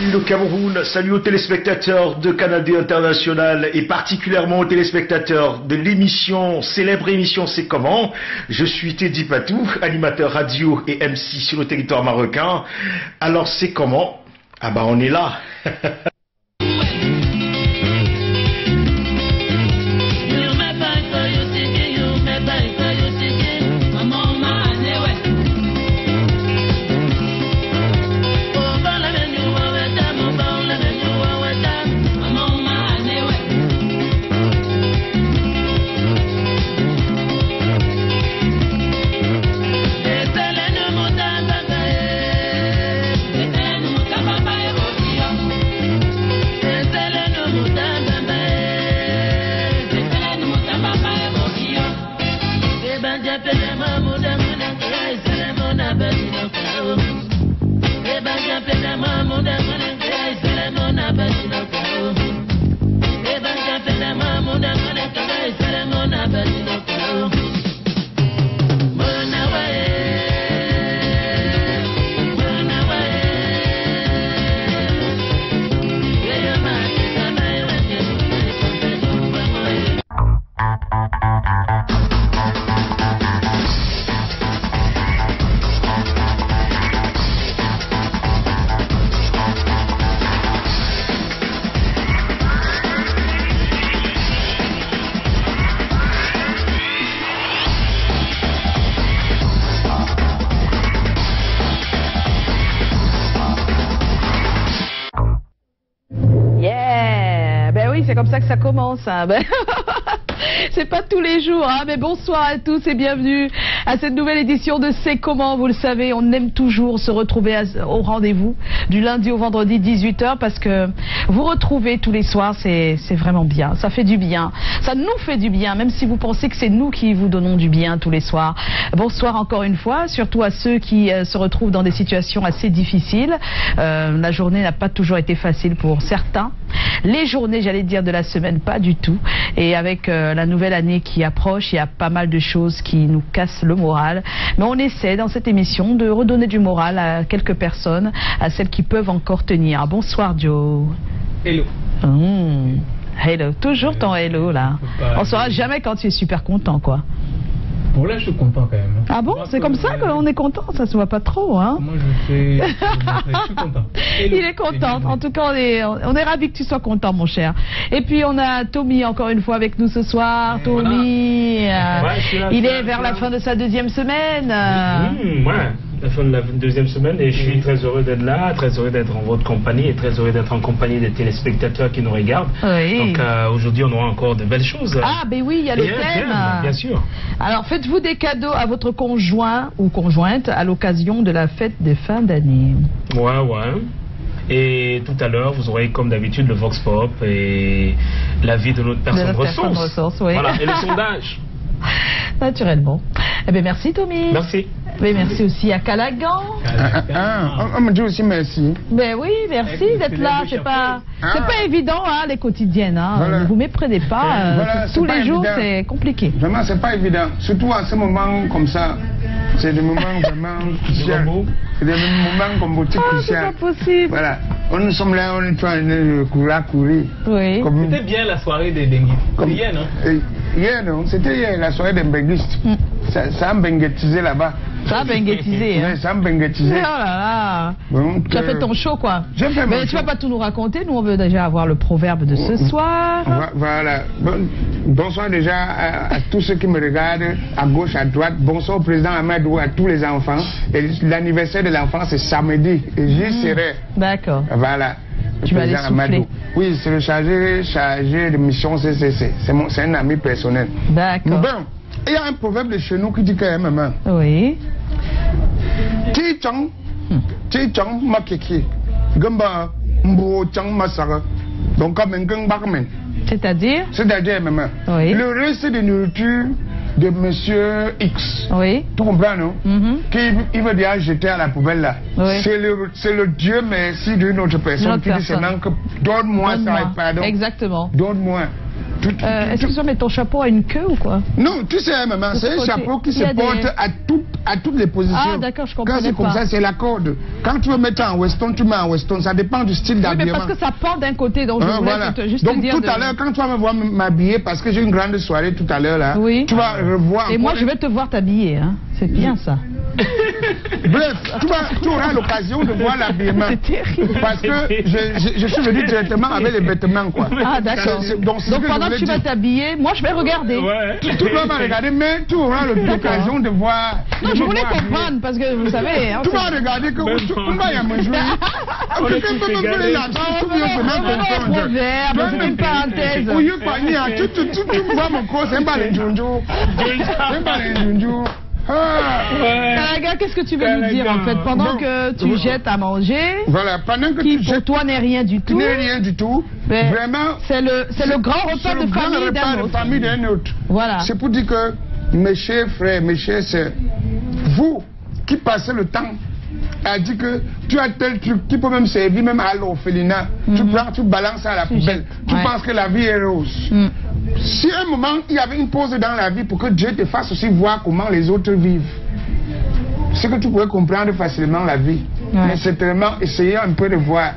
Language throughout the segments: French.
Salut le Cameroun, salut aux téléspectateurs de Canada International et particulièrement aux téléspectateurs de l'émission, célèbre émission C'est comment. Je suis Teddy Patou, animateur radio et MC sur le territoire marocain. Alors c'est comment? Ah bah on est là. C'est comme ça que ça commence. Hein. C'est pas tous les jours, hein, mais bonsoir à tous et bienvenue à cette nouvelle édition de C'est comment. Vous le savez, on aime toujours se retrouver au rendez-vous du lundi au vendredi 18h parce que vous retrouvez tous les soirs, c'est vraiment bien. Ça fait du bien. Ça nous fait du bien, même si vous pensez que c'est nous qui vous donnons du bien tous les soirs. Bonsoir encore une fois, surtout à ceux qui se retrouvent dans des situations assez difficiles. La journée n'a pas toujours été facile pour certains. Les journées, j'allais dire, de la semaine, pas du tout. Et avec la nouvelle année qui approche, il y a pas mal de choses qui nous cassent le moral. Mais on essaie dans cette émission de redonner du moral à quelques personnes, à celles qui peuvent encore tenir. Bonsoir Joe. Hello. Hello. Toujours ton hello là. On ne saura jamais quand tu es super content quoi. Bon là je suis content quand même. Ah bon? C'est comme ça qu'on est content? Ça se voit pas trop hein? Moi je suis content. Hello. Il est content. En tout cas on est ravis que tu sois content mon cher. Et puis on a Tommy encore une fois avec nous ce soir. Tommy, il est vers la fin de sa deuxième semaine. Ouais. La fin de la deuxième semaine et je suis très heureux d'être là, très heureux d'être en votre compagnie et très heureux d'être en compagnie des téléspectateurs qui nous regardent. Oui. Donc aujourd'hui on aura encore de belles choses. Ah ben oui, il y a le thème. Bien sûr. Alors faites-vous des cadeaux à votre conjoint ou conjointe à l'occasion de la fête de fin d'année. Ouais. Et tout à l'heure, vous aurez comme d'habitude le Vox Pop et l'avis de notre personne ressource. Oui. Voilà, et le sondage. Naturellement. Eh bien, merci Tommy. Merci. Mais merci aussi à Calagan. On me dit aussi merci. Ben oui, merci d'être là. C'est pas évident, hein, les quotidiennes. Hein. Voilà. Ne vous méprenez pas. Voilà, tous les jours, c'est compliqué. Vraiment, c'est pas évident. Surtout à ce moment comme ça. C'est des moments vraiment cruciaux. C'est des moments comme beaucoup cruciaux. C'est pas possible. Voilà. Nous sommes là, on est en train de courir. Oui. C'était bien la soirée des benguistes. Hier, non? Hier, non? C'était hier, la soirée des benguistes. Ça a benguetisé là-bas. Ça a benguetisé. Hein? Ça a benguetisé. Oh là là. Donc, tu as fait ton show, quoi. J'ai fait Mais tu vas pas tout nous raconter. Nous, on veut déjà avoir le proverbe de ce soir. Voilà. Bonsoir déjà à tous ceux qui me regardent, à gauche, à droite. Bonsoir au président Amadou, à tous les enfants. Et l'anniversaire de l'enfant, c'est samedi. Et j'y serai. D'accord. Voilà. Tu vas aller souffler. Oui, c'est le chargé de mission CCC. C'est un ami personnel. D'accord. Bon, il y a un proverbe de chez nous qui dit quand même, maman. Oui. Tichang makiki. Gamba mbo chang masara. Donc comme un gang barman. C'est-à-dire? C'est-à-dire, maman. Oui. Le reste de nourriture de monsieur X. Oui. Tu comprends, non? Il veut dire jeter à la poubelle là. Oui. C'est le Dieu merci d'une autre personne qui dit seulement que donne-moi ça et pardon. Exactement. Donne-moi. Est-ce que tu mets ton chapeau à une queue ou quoi? Non, tu sais, maman, c'est un chapeau qui se porte à toutes les positions. Ah, d'accord, je comprends. Quand c'est comme ça, c'est la corde. Quand tu veux mettre en weston, tu mets en weston. Ça dépend du style d'habillement. Oui, mais parce que ça pend d'un côté, donc je voulais juste donc, te dire. Donc, tout à l'heure, quand tu vas me voir m'habiller, parce que j'ai une grande soirée tout à l'heure, là, tu vas revoir. Et moi, je vais te voir t'habiller, hein. C'est bien ça. Bref, tu auras l'occasion de voir l'habillement. C'est terrible. Parce que je suis venu directement avec les vêtements, quoi. Ah, d'accord. Donc pendant que tu vas t'habiller, moi je vais regarder. Ouais. Tu dois me regarder, mais tu auras l'occasion de voir. Non, je voulais comprendre, parce que vous savez. Tu vas regarder que on va y en jouer. C'est une parenthèse. Tu vois mon corps, c'est un balai junjo. C'est un balai junjo. Regarde, qu'est-ce que tu veux nous dire en fait pendant que tu jettes à manger? Voilà, pendant que qui pour toi n'est rien du tout. N'est rien du tout. Vraiment, c'est le grand repas de famille d'un autre. Voilà. C'est pour dire que mes chers frères, mes chères sœurs, vous qui passez le temps a dit que tu as tel truc qui peut même servir même à l'orphelinat. Tu prends, tu balances à la poubelle. Tu penses que la vie est rose. Si à un moment il y avait une pause dans la vie pour que Dieu te fasse aussi voir comment les autres vivent, c'est que tu pourrais comprendre facilement la vie. Mais c'est vraiment essayer un peu de voir.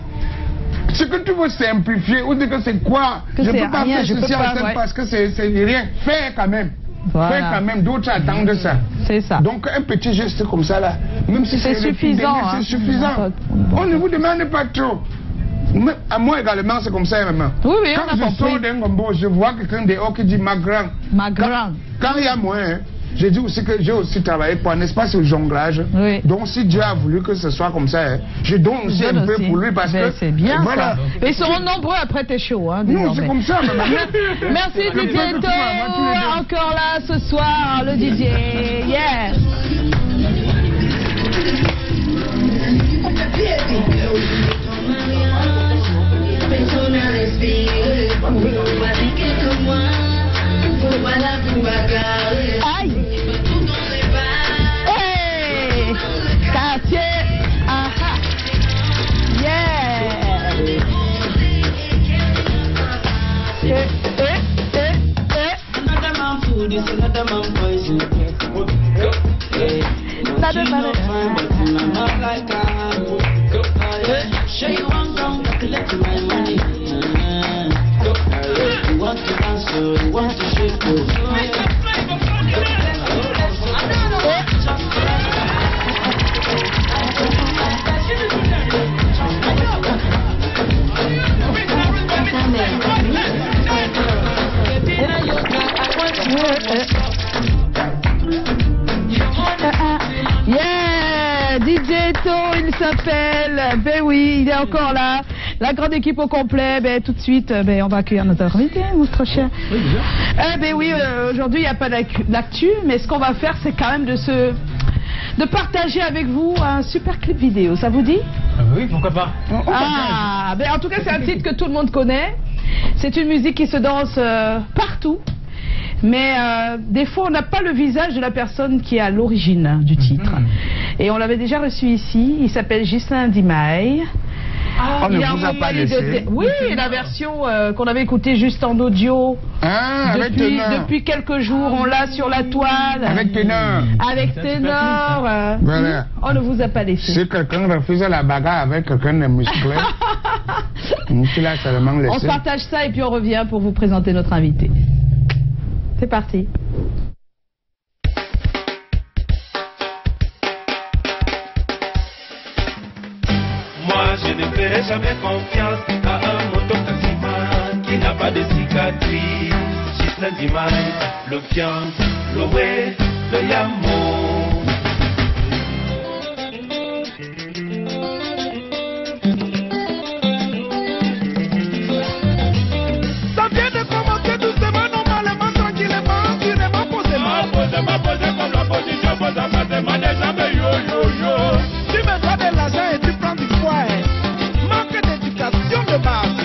Ce que tu veux simplifier ou dire que c'est quoi, je ne peux pas faire ceci parce que c'est rien. Fais quand même. Fais quand même, d'autres attendent ça. C'est ça. Donc un petit geste comme ça là, même si c'est suffisant. C'est suffisant. On ne vous demande pas trop. Mais à moi également, c'est comme ça, maman. Oui, oui, quand je sors d'un gombo, je vois quelqu'un dehors qui dit ma grande. Ma grande. Quand il y a moins, j'ai dit aussi que j'ai aussi travaillé pour un espace de jonglage. Oui. Donc si Dieu a voulu que ce soit comme ça, je donne aussi un peu pour lui parce que c'est bien voilà. Ça. Mais ils seront nombreux après tes shows. Hein, non, c'est comme ça, maman. Merci DJ To, encore là ce soir, le DJ. Yeah. Aïe. Hey, quartier. Aha. Yeah. Another man food is another man poison. Show you one song, collect my money. You want to dance, you want to shake. Yeah, DJ To, il s'appelle. Ben oui, il est encore là. La grande équipe au complet. Ben tout de suite, ben on va accueillir notre invité, notre cher. Ben oui, aujourd'hui il n'y a pas d'actu, mais ce qu'on va faire, c'est quand même de partager avec vous un super clip vidéo. Ça vous dit? Oui, pourquoi pas. Ben en tout cas, c'est un titre que tout le monde connaît. C'est une musique qui se danse partout. Mais des fois, on n'a pas le visage de la personne qui est à l'origine du titre. Et on l'avait déjà reçu ici. Il s'appelle Ghislain Ndimaye. On ne vous a pas laissé. Oui, la version qu'on avait écoutée juste en audio. Depuis quelques jours, on l'a sur la toile. Avec ténor. Avec ténor. Voilà. On ne vous a pas laissé. Si quelqu'un refuse la bagarre avec quelqu'un de musclé, on se partage ça et puis on revient pour vous présenter notre invité. C'est parti. Moi, je ne ferai jamais confiance à un mototaximan qui n'a pas de cicatrice. Ghislain Ndimaye, le fiance, le way, le yamo. Ça vient de commencer doucement, normalement, tranquillement, tu ne m'as posé mal. Posé comme la position, posé à ma des jamais yo. Tu me dois de l'argent et tu prends du poids. Manque d'éducation de base.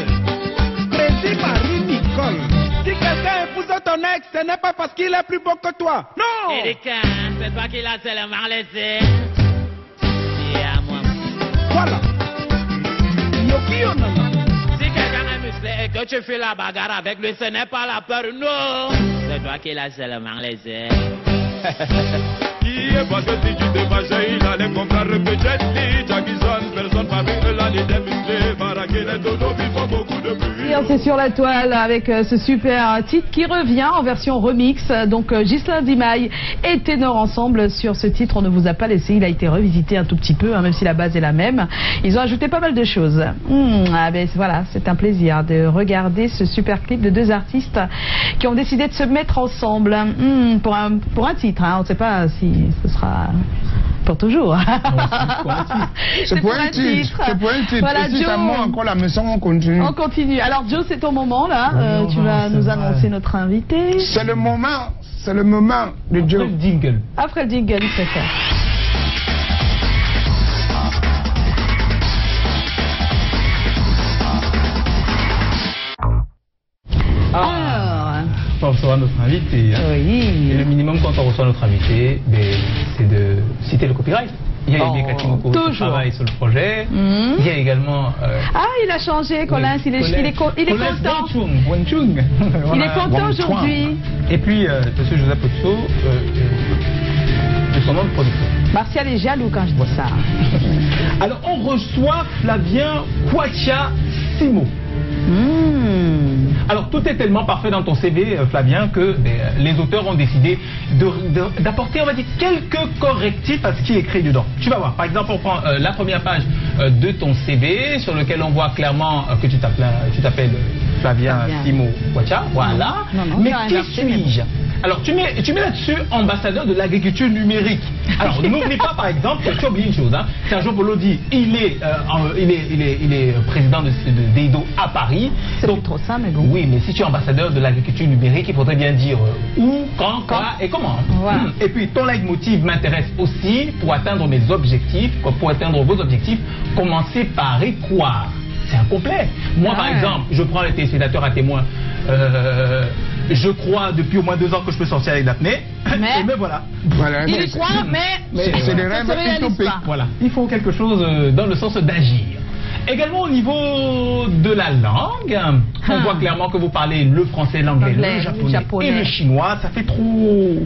Président Marie-Nicole. Si quelqu'un épouse ton ex, ce n'est pas parce qu'il est plus beau que toi. Non! Erika, c'est toi qui l'as seulement laissé. C'est à moi. Voilà. Yoki Onana. Si quelqu'un est musclé et toi tu fais la bagarre avec lui, ce n'est pas la peur, non. C'est toi qui l'as seulement laissé. Qui est parce que si tu te fâchais, il allait comprendre que Jet Li, Jackson, personne parmi eux là n'était musclé, Baraké, les dodos, ils font beaucoup de bruit. C'est sur la toile avec ce super titre qui revient en version remix. Donc Ghislain Dimaille et Ténor ensemble sur ce titre. On ne vous a pas laissé, il a été revisité un tout petit peu, hein, même si la base est la même. Ils ont ajouté pas mal de choses. Voilà, c'est un plaisir de regarder ce super clip de deux artistes qui ont décidé de se mettre ensemble pour un titre. Hein. On ne sait pas si ce sera pour toujours. C'est pour un titre. C'est pour un titre. Voilà, et si ça monte encore la maison, on continue. On continue. Alors Joe, c'est ton moment là. Tu vas nous annoncer notre invité. C'est le moment de Joe. Après le jingle. Après le jingle, il préfère. On reçoit notre invité. Hein. Oui. Et le minimum quand on reçoit notre invité, c'est de citer le copyright. Il y a Aimé Katimoko qui travaille sur le projet. Il y a également... il a changé, Colin. Il est content. Il est content aujourd'hui. Et puis, M. Joseph Otso, de son nom de producteur. Martial est jaloux quand je dis ça. Alors, on reçoit Flavien Kwacha Simo. Alors tout est tellement parfait dans ton CV, Flavien, que les auteurs ont décidé d'apporter, on va dire, quelques correctifs à ce qui est écrit dedans. Tu vas voir, par exemple, on prend la première page de ton CV, sur lequel on voit clairement que tu t'appelles Flavien Simo Kwacha. Voilà. Mais qui suis-je? Alors tu mets là-dessus ambassadeur de l'agriculture numérique. Alors n'oublie pas par exemple que tu as oublié une chose, hein. Sergio Bolodi, il est président d'Eido à Paris. C'est donc trop ça, mais bon. Oui, mais si tu es ambassadeur de l'agriculture numérique, il faudrait bien dire où, quand, quoi et comment. Voilà. Et puis ton leitmotiv m'intéresse aussi pour atteindre mes objectifs, pour atteindre vos objectifs, commencez par y croire. C'est incomplet. Moi par exemple, je prends les téléspectateurs à témoin. Je crois depuis au moins 2 ans que je peux sortir avec l'apnée. Mais voilà. Il y croit, mais c'est des rêves utopiques. Voilà. Il faut quelque chose dans le sens d'agir. Également au niveau de la langue, on voit clairement que vous parlez le français, l'anglais, le japonais et le chinois. Ça fait trop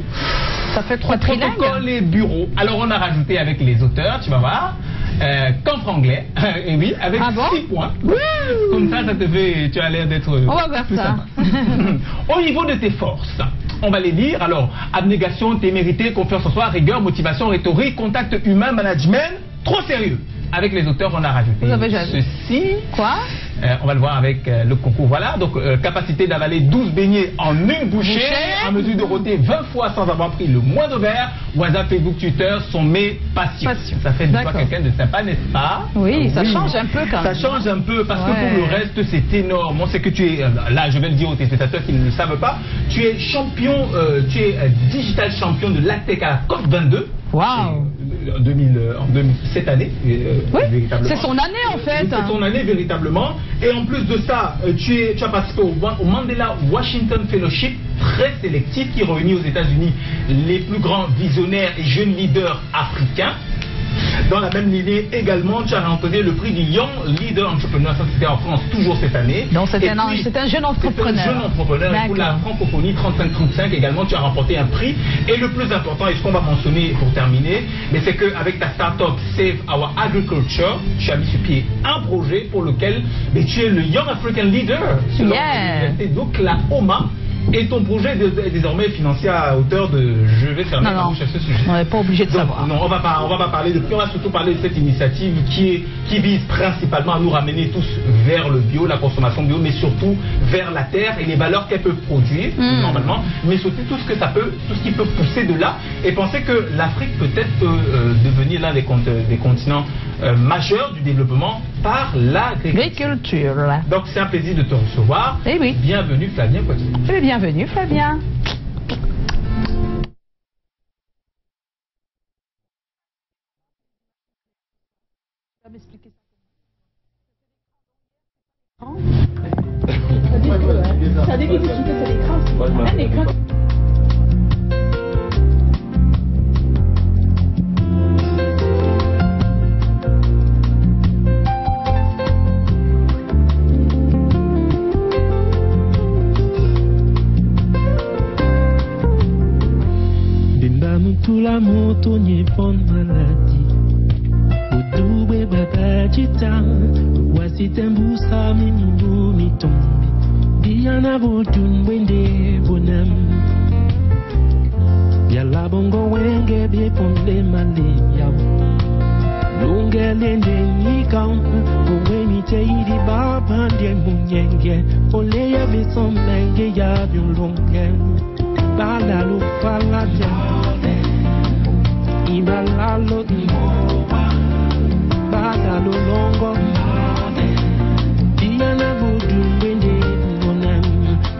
protocole les bureaux. Alors on a rajouté avec les auteurs, tu vas voir, qu'en franglais, et oui, avec 6 points. Comme ça te fait, tu as l'air d'être plus sympa. Au niveau de tes forces, on va les lire. Alors, abnégation, témérité, confiance en soi, rigueur, motivation, rhétorique, contact humain, management, trop sérieux. Avec les auteurs, on a rajouté ceci. Quoi? On va le voir avec le concours. Voilà, donc capacité d'avaler 12 beignets en une bouchée, à mesure de rôter 20 fois sans avoir pris le moindre verre. WhatsApp, Facebook, Twitter sont mes passions. Ça fait de toi quelqu'un de sympa, n'est-ce pas? Oui, ça change un peu quand même. Ça change un peu parce que pour le reste, c'est énorme. On sait que tu es, là je vais le dire aux téléspectateurs qui ne le savent pas, tu es champion, tu es digital champion de l'ATEC à la COP 22. Waouh! Cette année, c'est son année en fait. C'est son année véritablement. Et en plus de ça, tu as participé au Mandela Washington Fellowship, très sélectif, qui réunit aux États-Unis les plus grands visionnaires et jeunes leaders africains. Dans la même lignée également, tu as remporté le prix du Young Leader Entrepreneur, ça c'était en France, toujours cette année. Donc c'est un jeune entrepreneur. C'est un jeune entrepreneur. Et pour la francophonie 35-35 également, tu as remporté un prix. Et le plus important, et ce qu'on va mentionner pour terminer, mais c'est qu'avec ta start-up Save Our Agriculture, tu as mis sur pied un projet pour lequel tu es le Young African Leader sur l'université d'Oklahoma. Et ton projet est désormais financé à hauteur de... Je vais fermer la bouche à ce sujet. On n'est pas obligé de savoir. Non, on va pas parler de... On va surtout parler de cette initiative qui vise principalement à nous ramener tous vers le bio, la consommation bio, mais surtout vers la terre et les valeurs qu'elle peut produire, normalement, mais surtout tout ce qui peut pousser de là. Et penser que l'Afrique peut-être peut devenir l'un des continents majeurs du développement par l'agriculture. Donc c'est un plaisir de te recevoir. Eh oui. Bienvenue Flavien Kwacha. Bienvenue Flavien. Tu vas m'expliquer ça. Ça dit que c'est l'écran. tout l'amour, tout n'y est bonne maladie. Au double baba du temps, voici un bout ça, mi tombe. Bien avant d'une wende bonam. Bien la bongo wenge, bien ponde malé yao. Lunga lende nikam, owe mi te idi baba de munyenge. Ole ya besom lenge ya biolonge. Bala lo pala jade, ibala lo dimowa. Bala lo longo made, diana budu wende bonam.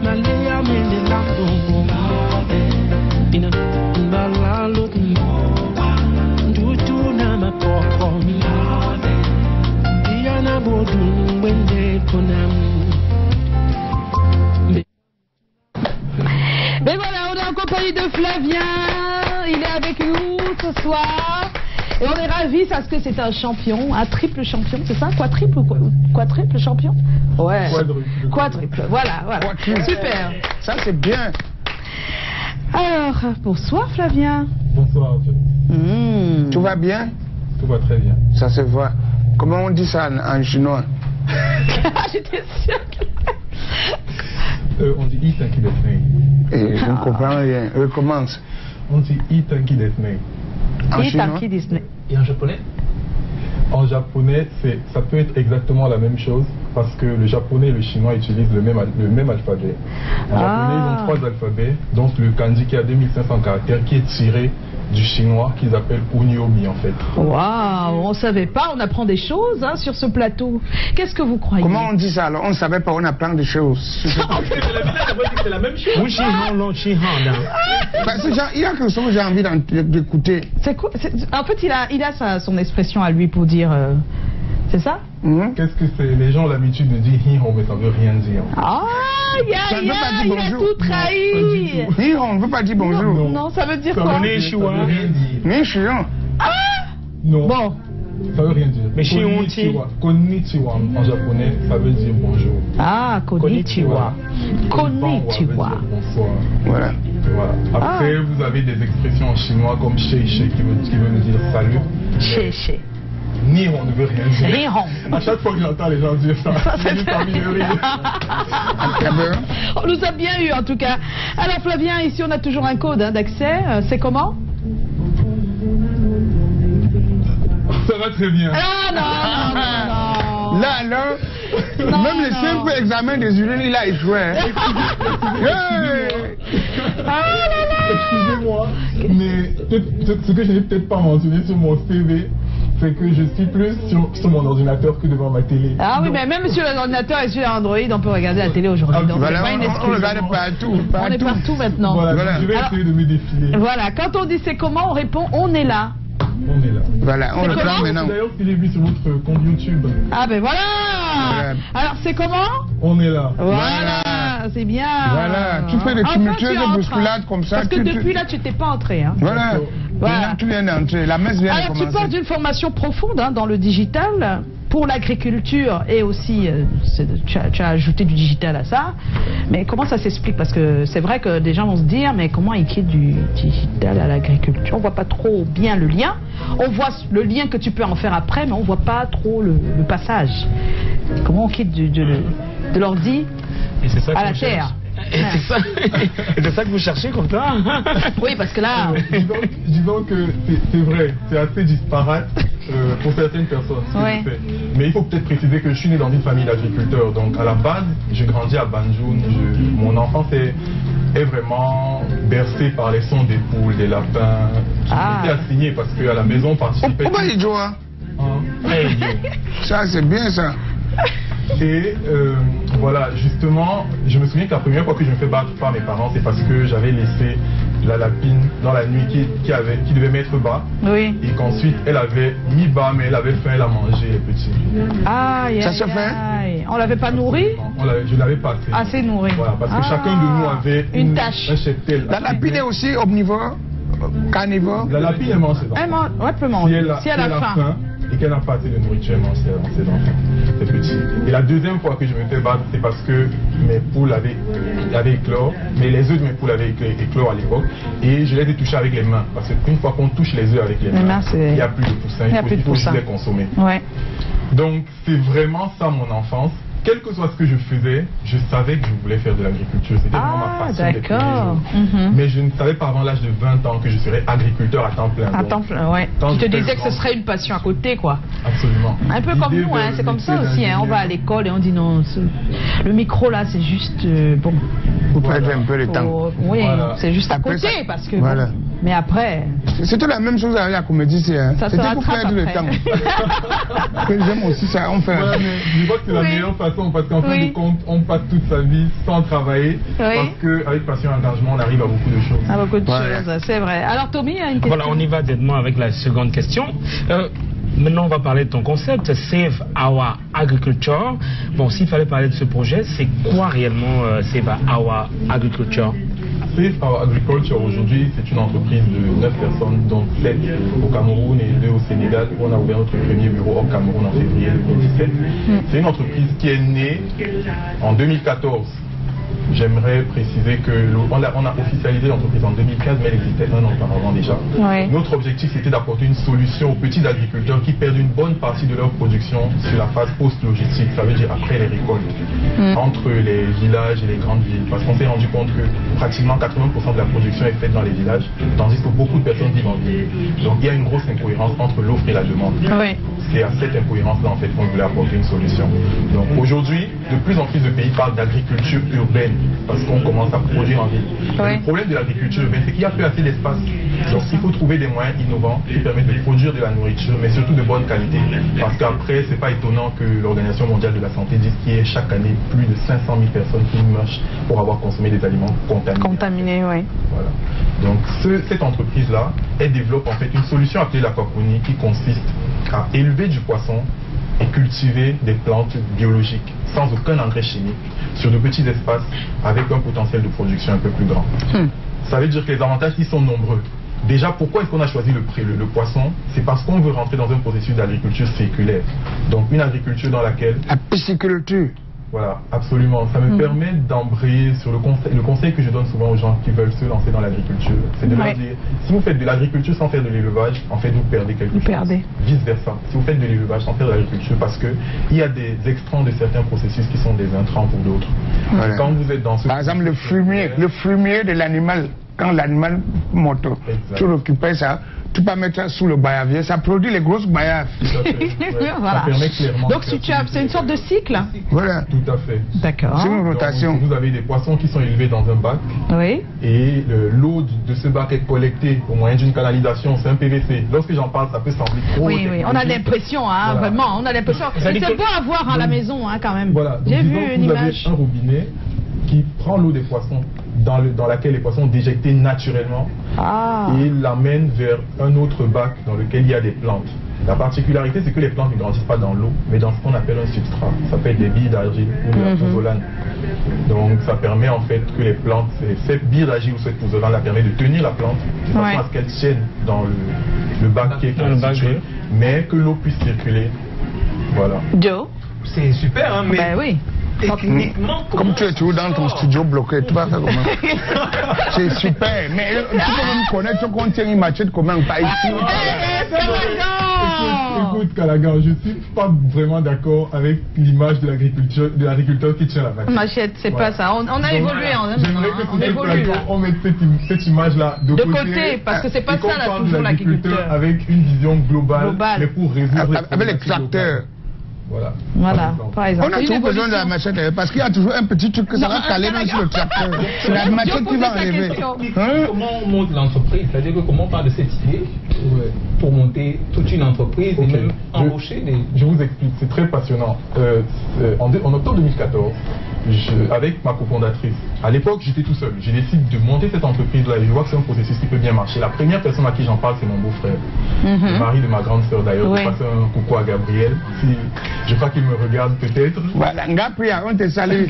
Malaya mende lambo made, ina bala lo dimowa. Dutu na makoko made, diana budu wende bonam. Mais voilà, on est en compagnie de Flavien, il est avec nous ce soir. Et on est ravis parce que c'est un champion, un triple champion, c'est ça? Quadruple ou quadruple champion? Ouais. Quadruple, voilà. Quadruple. Super. Ça c'est bien. Alors, bonsoir Flavien. Bonsoir. Tout va bien? Tout va très bien. Ça se voit. Comment on dit ça en chinois? J'étais sûre que... On dit Itanki Desnei. Je ne comprends rien. Recommence. On dit Itanki Desnei. En chinois? Et en japonais? En japonais, ça peut être exactement la même chose parce que le japonais et le chinois utilisent le même alphabet. En japonais, ils ont 3 alphabets, donc le kanji qui a 2500 caractères qui est tiré du chinois qu'ils appellent Unyomi en fait. Waouh, on ne savait pas, on apprend des choses hein, sur ce plateau. Qu'est-ce que vous croyez? Comment on dit ça alors? On ne savait pas, on apprend des choses. C'est la même chose. Il y a quelque chose que j'ai envie d'écouter. C'est quoi? En fait, il a son expression à lui pour dire... c'est ça? Qu'est-ce que c'est? Les gens ont l'habitude de dire hi-hon, mais ça ne veut rien dire. Ah, il a tout trahi. Hi-hon, on ne veut pas dire bonjour. Non, ça veut dire quoi? Konnichiwa. Konnichiwa. Ah! Non. Bon. Ça veut rien dire. Mais konnichiwa en japonais, ça veut dire bonjour. Ah, konnichiwa. Konnichiwa. Bonsoir. Voilà. Après, vous avez des expressions en chinois comme shei qui veut dire salut. Shei. Nihon ne veut rien dire. Nihon. À chaque fois que j'entends les gens dire ça, on nous a bien eu en tout cas. Alors Flavien, ici on a toujours un code d'accès. C'est comment? Ça va très bien. Ah non. Là, même le simple examen des urines, il a échoué. Excusez-moi, mais ce que je n'ai peut-être pas mentionné sur mon CV, c'est que je suis plus sur mon ordinateur que devant ma télé. Ah oui, mais même sur l'ordinateur et sur Android, on peut regarder la télé aujourd'hui. Donc voilà, pas une excuse. On regarde partout. On est partout maintenant. Voilà. Je vais essayer de me défiler. Voilà, quand on dit c'est comment, on répond on est là. On est là. Voilà, on le prend maintenant. D'ailleurs, si j'ai vu sur votre compte YouTube. Ah ben voilà. Alors c'est comment? On est là. Voilà, c'est bien. Voilà, tu fais des tumultueuses bousculades comme ça. Parce que depuis là, tu t'es pas entré. Hein. Voilà. Maintenant, tu viens d'entrer. La messe vient de commencer. Alors tu portes une formation profonde hein, dans le digital pour l'agriculture et aussi, tu as ajouté du digital à ça. Mais comment ça s'explique? Parce que c'est vrai que des gens vont se dire, mais comment il quitte du digital à l'agriculture? On voit pas trop bien le lien. On voit le lien que tu peux en faire après, mais on voit pas trop le passage. Comment on quitte de l'ordi à la terre? Et c'est ça que vous cherchez comme ça? Oui, parce que là... Disons que c'est vrai, c'est assez disparate pour certaines personnes, ce que je fais. Mais il faut peut-être préciser que je suis né dans une famille d'agriculteurs. Donc à la base, j'ai grandi à Banjul. Mon enfance est vraiment bercée par les sons des poules, des lapins. J'ai été assigné parce qu'à la maison, on participait... Ça, c'est bien ça. Et voilà, justement, je me souviens que la première fois que je me fais battre par mes parents, c'est parce que j'avais laissé la lapine dans la nuit qui devait mettre bas. Oui. Et qu'ensuite, elle avait mis bas, mais elle avait faim, elle a mangé les petits. Ça se fait? On l'avait pas nourri? Je l'avais pas assez nourri. Voilà, parce que chacun de nous avait une tâche. Un cheptel. La lapine est aussi omnivore? Carnivore? La lapine, elle mange. Elle peut manger. Si elle a faim. et qu'elle n'a pas assez de nourriture à manger à ses enfants. C'est petit. Et la deuxième fois que je me fais battre, c'est parce que mes poules avaient éclore, mais les œufs de mes poules avaient éclore à l'époque, et je les ai touchés avec les mains. Parce qu'une fois qu'on touche les œufs avec les mains, il n'y a plus de poussins, il faut juste les consommer. Ouais. Donc c'est vraiment ça mon enfance. Quel que soit ce que je faisais, je savais que je voulais faire de l'agriculture. C'était vraiment ma passion des premiers jours. Mais je ne savais pas avant l'âge de 20 ans que je serais agriculteur à temps plein. À temps plein, ouais. Tu te disais que ce serait une passion à côté, quoi. Absolument. Un peu comme nous, hein, c'est comme ça aussi. Hein. On va à l'école et on dit non, le micro là, c'est juste bon. Vous perdez un peu le temps. Oui, c'est juste à côté parce que. Voilà. Mais après. C'était la même chose avec la comédie, c'est. C'était pour perdre le temps. J'aime aussi ça, on fait. Je crois que c'est la meilleure façon parce qu'en fin de compte, on passe toute sa vie sans travailler parce qu'avec passion et engagement, on arrive à beaucoup de choses. À beaucoup de choses, c'est vrai. Alors Tommy a une question. Voilà, on y va directement avec la seconde question. Maintenant, on va parler de ton concept, Save Our Agriculture. Bon, s'il fallait parler de ce projet, c'est quoi réellement Save Our Agriculture? Save Our Agriculture, aujourd'hui, c'est une entreprise de 9 personnes, dont 7 au Cameroun et 2 au Sénégal, où on a ouvert notre premier bureau au Cameroun en février 2017. C'est une entreprise qui est née en 2014. J'aimerais préciser qu'on a officialisé l'entreprise en 2015, mais elle existait un an auparavant déjà. Ouais. Notre objectif, c'était d'apporter une solution aux petits agriculteurs qui perdent une bonne partie de leur production sur la phase post-logistique, ça veut dire après les récoltes, entre les villages et les grandes villes. Parce qu'on s'est rendu compte que pratiquement 80% de la production est faite dans les villages, tandis que beaucoup de personnes vivent en ville. Donc il y a une grosse incohérence entre l'offre et la demande. Ouais. C'est à cette incohérence-là en fait qu'on voulait apporter une solution. Donc aujourd'hui, de plus en plus de pays parlent d'agriculture urbaine, parce qu'on commence à produire en ville. Le problème de l'agriculture urbaine, c'est qu'il n'y a plus assez d'espace. Donc il faut trouver des moyens innovants qui permettent de produire de la nourriture, mais surtout de bonne qualité. Parce qu'après, c'est pas étonnant que l'Organisation mondiale de la santé dise qu'il y ait chaque année plus de 500 000 personnes qui meurent pour avoir consommé des aliments contaminés. Contaminés, oui. Voilà. Donc cette entreprise-là, elle développe en fait une solution appelée l'aquaponie qui consiste à élever du poisson et cultiver des plantes biologiques sans aucun engrais chimique sur de petits espaces avec un potentiel de production un peu plus grand. Ça veut dire que les avantages ils sont nombreux. Déjà, pourquoi est-ce qu'on a choisi le poisson? C'est parce qu'on veut rentrer dans un processus d'agriculture circulaire. Donc une agriculture dans laquelle... La pisciculture. Voilà, absolument. Ça me permet d'embrayer sur le conseil que je donne souvent aux gens qui veulent se lancer dans l'agriculture. C'est de leur dire, si vous faites de l'agriculture sans faire de l'élevage, en fait, vous perdez quelque chose. Vice versa. Si vous faites de l'élevage sans faire de l'agriculture, parce que il y a des extrants de certains processus qui sont des intrants pour d'autres. Quand vous êtes dans ce... Par exemple, le fumier de l'animal, quand l'animal monte, tu récupères ça, tu peux mettre ça sous le bayavier, ça produit les grosses bayaves. Voilà. Donc c'est une sorte de cycle. Voilà. Tout à fait. D'accord. C'est une rotation. Vous avez des poissons qui sont élevés dans un bac. Oui. Et l'eau de ce bac est collectée au moyen d'une canalisation, c'est un PVC. Lorsque j'en parle, ça peut sembler trop. Oui, on a l'impression, hein, vraiment, on a l'impression. C'est beau à voir à la maison, hein, quand même. Voilà. J'ai vu une image. Vous avez un robinet qui prend l'eau des poissons dans laquelle les poissons sont déjectés naturellement et l'amène vers un autre bac dans lequel il y a des plantes. La particularité, c'est que les plantes ne grandissent pas dans l'eau, mais dans ce qu'on appelle un substrat. Ça s'appelle des billes d'argile ou de la pouzzolane. Donc ça permet en fait que les plantes, cette bille d'argile ou cette pouzzolane la permet de tenir la plante de façon à ce qu'elle tienne dans le bac qui est constitué, mais que l'eau puisse circuler. Voilà. Joe, c'est super, hein, mais... Ben oui. Techniquement, comme tu es toujours dans ton studio bloqué, tu vas faire comment? C'est super, mais tu peux même connaître qu'on tient une machette comment pas ici. Écoute, Kalagan, je suis pas vraiment d'accord avec l'image de l'agriculteur qui tient la machette. Machette, c'est pas ça. On a évolué. J'aimerais que sur ce plateau, on mette cette image-là de côté. Parce que c'est pas ça là toujours l'agriculteur. Avec une vision globale, mais pour résoudre avec les tracteurs. Voilà. Par exemple. On a toujours besoin de la machette parce qu'il y a toujours un petit truc que ça va caler même sur le tracteur. C'est la machette qui va enlever. Comment on monte l'entreprise? C'est-à-dire que comment on part de cette idée pour monter toute une entreprise et même embaucher des... Je vous explique, c'est très passionnant. En octobre 2014, avec ma cofondatrice, à l'époque j'étais tout seul, j'ai décidé de monter cette entreprise-là et je vois que c'est un processus qui peut bien marcher. La première personne à qui j'en parle, c'est mon beau-frère, le mari de ma grande sœur d'ailleurs. Je passe un coucou à Gabriel, je crois qu'il me regarde peut-être. Voilà, Ngapria, on te salue.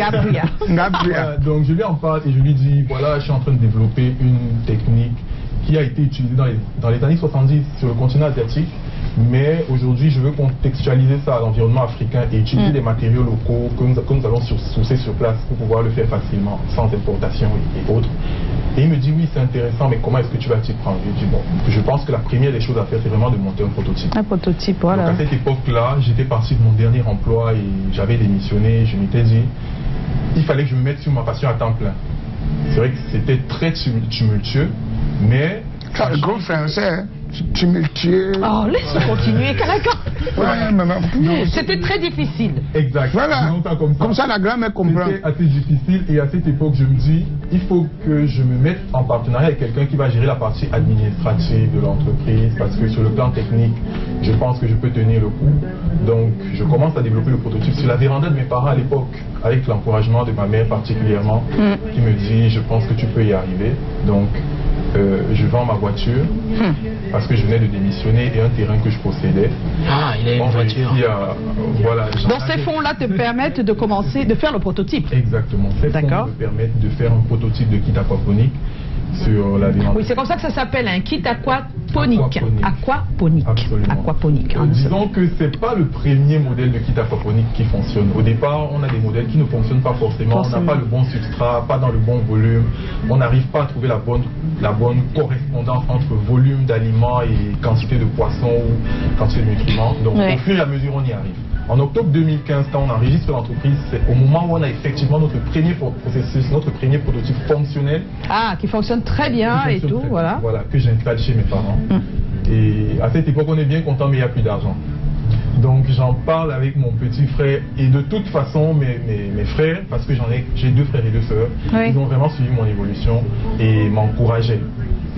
Ngapria. Donc je lui en parle et je lui dis, voilà, je suis en train de développer une technique qui a été utilisée dans les années 70 sur le continent asiatique Mais aujourd'hui, je veux contextualiser ça à l'environnement africain et utiliser des matériaux locaux que nous allons sourcer sur place pour pouvoir le faire facilement, sans importation et autres. Et il me dit, oui, c'est intéressant, mais comment est-ce que tu vas t'y prendre? Je dis, bon, je pense que la première des choses à faire, c'est vraiment de monter un prototype. Un prototype, voilà. Donc à cette époque-là, j'étais parti de mon dernier emploi et j'avais démissionné. Je m'étais dit, il fallait que je me mette sur ma passion à temps plein. C'est vrai que c'était très tumultueux, mais... Tu as le gros français, hein? Tumultueux. Oh, laisse continuer, Caracan. C'était très difficile. Exact. Voilà. Comme ça, la grand-mère comprend. C'était assez difficile et à cette époque, je me dis, il faut que je me mette en partenariat avec quelqu'un qui va gérer la partie administrative de l'entreprise parce que sur le plan technique, je pense que je peux tenir le coup. Donc, je commence à développer le prototype sur la véranda de mes parents à l'époque, avec l'encouragement de ma mère particulièrement, qui me dit, je pense que tu peux y arriver. Donc, je vends ma voiture parce que je venais de démissionner et un terrain que je possédais. Ah, il a une voiture. Voilà, donc ces fonds-là te permettent de commencer, de faire le prototype. Exactement. Ces fonds me permettent de faire un prototype de kit aquaponique sur la véranda. Oui, c'est comme ça que ça s'appelle, un kit aquaponique. Aquaponique. Absolument. Aquaponique. Disons que c'est pas le premier modèle de kit aquaponique qui fonctionne. Au départ, on a des modèles qui ne fonctionnent pas forcément. On n'a pas le bon substrat, pas dans le bon volume. On n'arrive pas à trouver la bonne correspondance entre volume d'aliments et quantité de poissons ou quantité de nutriments. Donc au fur et à mesure, on y arrive. En octobre 2015, quand on enregistre l'entreprise, c'est au moment où on a effectivement notre premier processus, notre premier prototype fonctionnel. Ah, qui fonctionne très bien et tout, voilà. Voilà, que j'installe chez mes parents. Et à cette époque, on est bien content, mais il n'y a plus d'argent. Donc j'en parle avec mon petit frère et de toute façon mes frères, parce que j'ai 2 frères et 2 sœurs, ils ont vraiment suivi mon évolution et m'encourageaient.